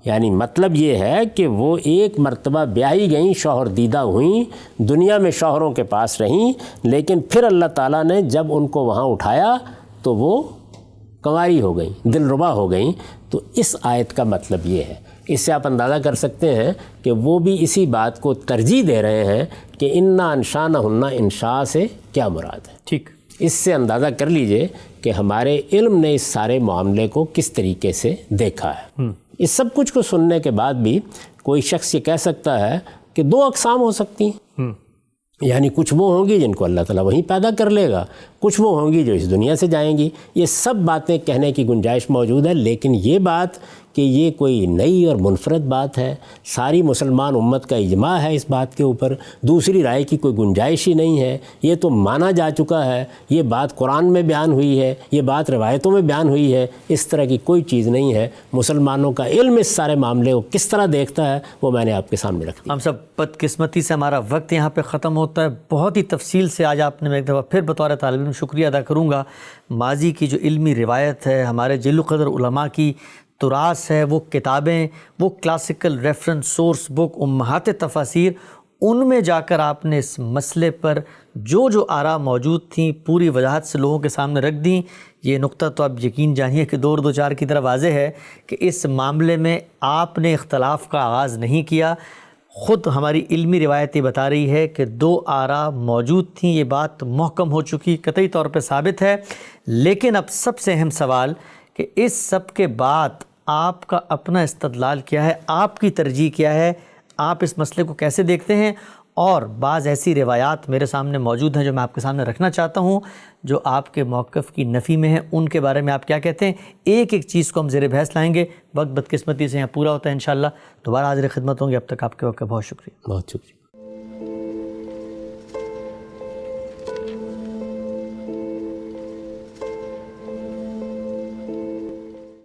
یعنی مطلب یہ ہے کہ وہ ایک مرتبہ بیاہی گئیں، شوہر دیدہ ہوئیں، دنیا میں شوہروں کے پاس رہیں، لیکن پھر اللہ تعالیٰ نے جب ان کو وہاں اٹھایا تو وہ کنواری ہو گئیں، دلربا ہو گئیں۔ تو اس آیت کا مطلب یہ ہے، اس سے آپ اندازہ کر سکتے ہیں کہ وہ بھی اسی بات کو ترجیح دے رہے ہیں کہ انا انشانہن انشاء سے کیا مراد ہے۔ ٹھیک، اس سے اندازہ کر لیجئے کہ ہمارے علم نے اس سارے معاملے کو کس طریقے سے دیکھا ہے۔ اس سب کچھ کو سننے کے بعد بھی کوئی شخص یہ کہہ سکتا ہے کہ دو اقسام ہو سکتی ہیں، یعنی کچھ وہ ہوں گی جن کو اللہ تعالیٰ وہیں پیدا کر لے گا، کچھ وہ ہوں گی جو اس دنیا سے جائیں گی. یہ سب باتیں کہنے کی گنجائش موجود ہے، لیکن یہ بات کہ یہ کوئی نئی اور منفرد بات ہے، ساری مسلمان امت کا اجماع ہے اس بات کے اوپر، دوسری رائے کی کوئی گنجائش ہی نہیں ہے. یہ تو مانا جا چکا ہے، یہ بات قرآن میں بیان ہوئی ہے، یہ بات روایتوں میں بیان ہوئی ہے. اس طرح کی کوئی چیز نہیں ہے. مسلمانوں کا علم اس سارے معاملے کو کس طرح دیکھتا ہے وہ میں نے آپ کے سامنے رکھ دیا. ہم سب بدقسمتی سے ہمارا وقت یہاں پہ ختم ہوتا ہے. بہت ہی تفصیل سے آج آپ نے، میں ایک دفعہ پھر بطور طالب علم شکریہ ادا کروں گا. ماضی کی جو علمی روایت ہے، ہمارے جلیل القدر علماء کی تراث ہے، وہ کتابیں، وہ کلاسیکل ریفرنس سورس بک امہات تفاسیر، ان میں جا کر آپ نے اس مسئلے پر جو جو آراء موجود تھیں پوری وضاحت سے لوگوں کے سامنے رکھ دیں. یہ نقطہ تو آپ یقین جانیے کہ دو اور دو چار کی طرح واضح ہے کہ اس معاملے میں آپ نے اختلاف کا آغاز نہیں کیا. خود ہماری علمی روایتیں بتا رہی ہے کہ دو آراء موجود تھیں، یہ بات محکم ہو چکی، قطعی طور پہ ثابت ہے. لیکن اب سب سے اہم سوال کہ اس سب کے بعد آپ کا اپنا استدلال کیا ہے، آپ کی ترجیح کیا ہے، آپ اس مسئلے کو کیسے دیکھتے ہیں. اور بعض ایسی روایات میرے سامنے موجود ہیں جو میں آپ کے سامنے رکھنا چاہتا ہوں جو آپ کے موقف کی نفی میں ہیں. ان کے بارے میں آپ کیا کہتے ہیں؟ ایک ایک چیز کو ہم زیر بحث لائیں گے. وقت بدقسمتی سے یہاں پورا ہوتا ہے. انشاءاللہ دوبارہ حاضر خدمت ہوں گے. اب تک آپ کے وقت کا بہت شکریہ. بہت شکریہ.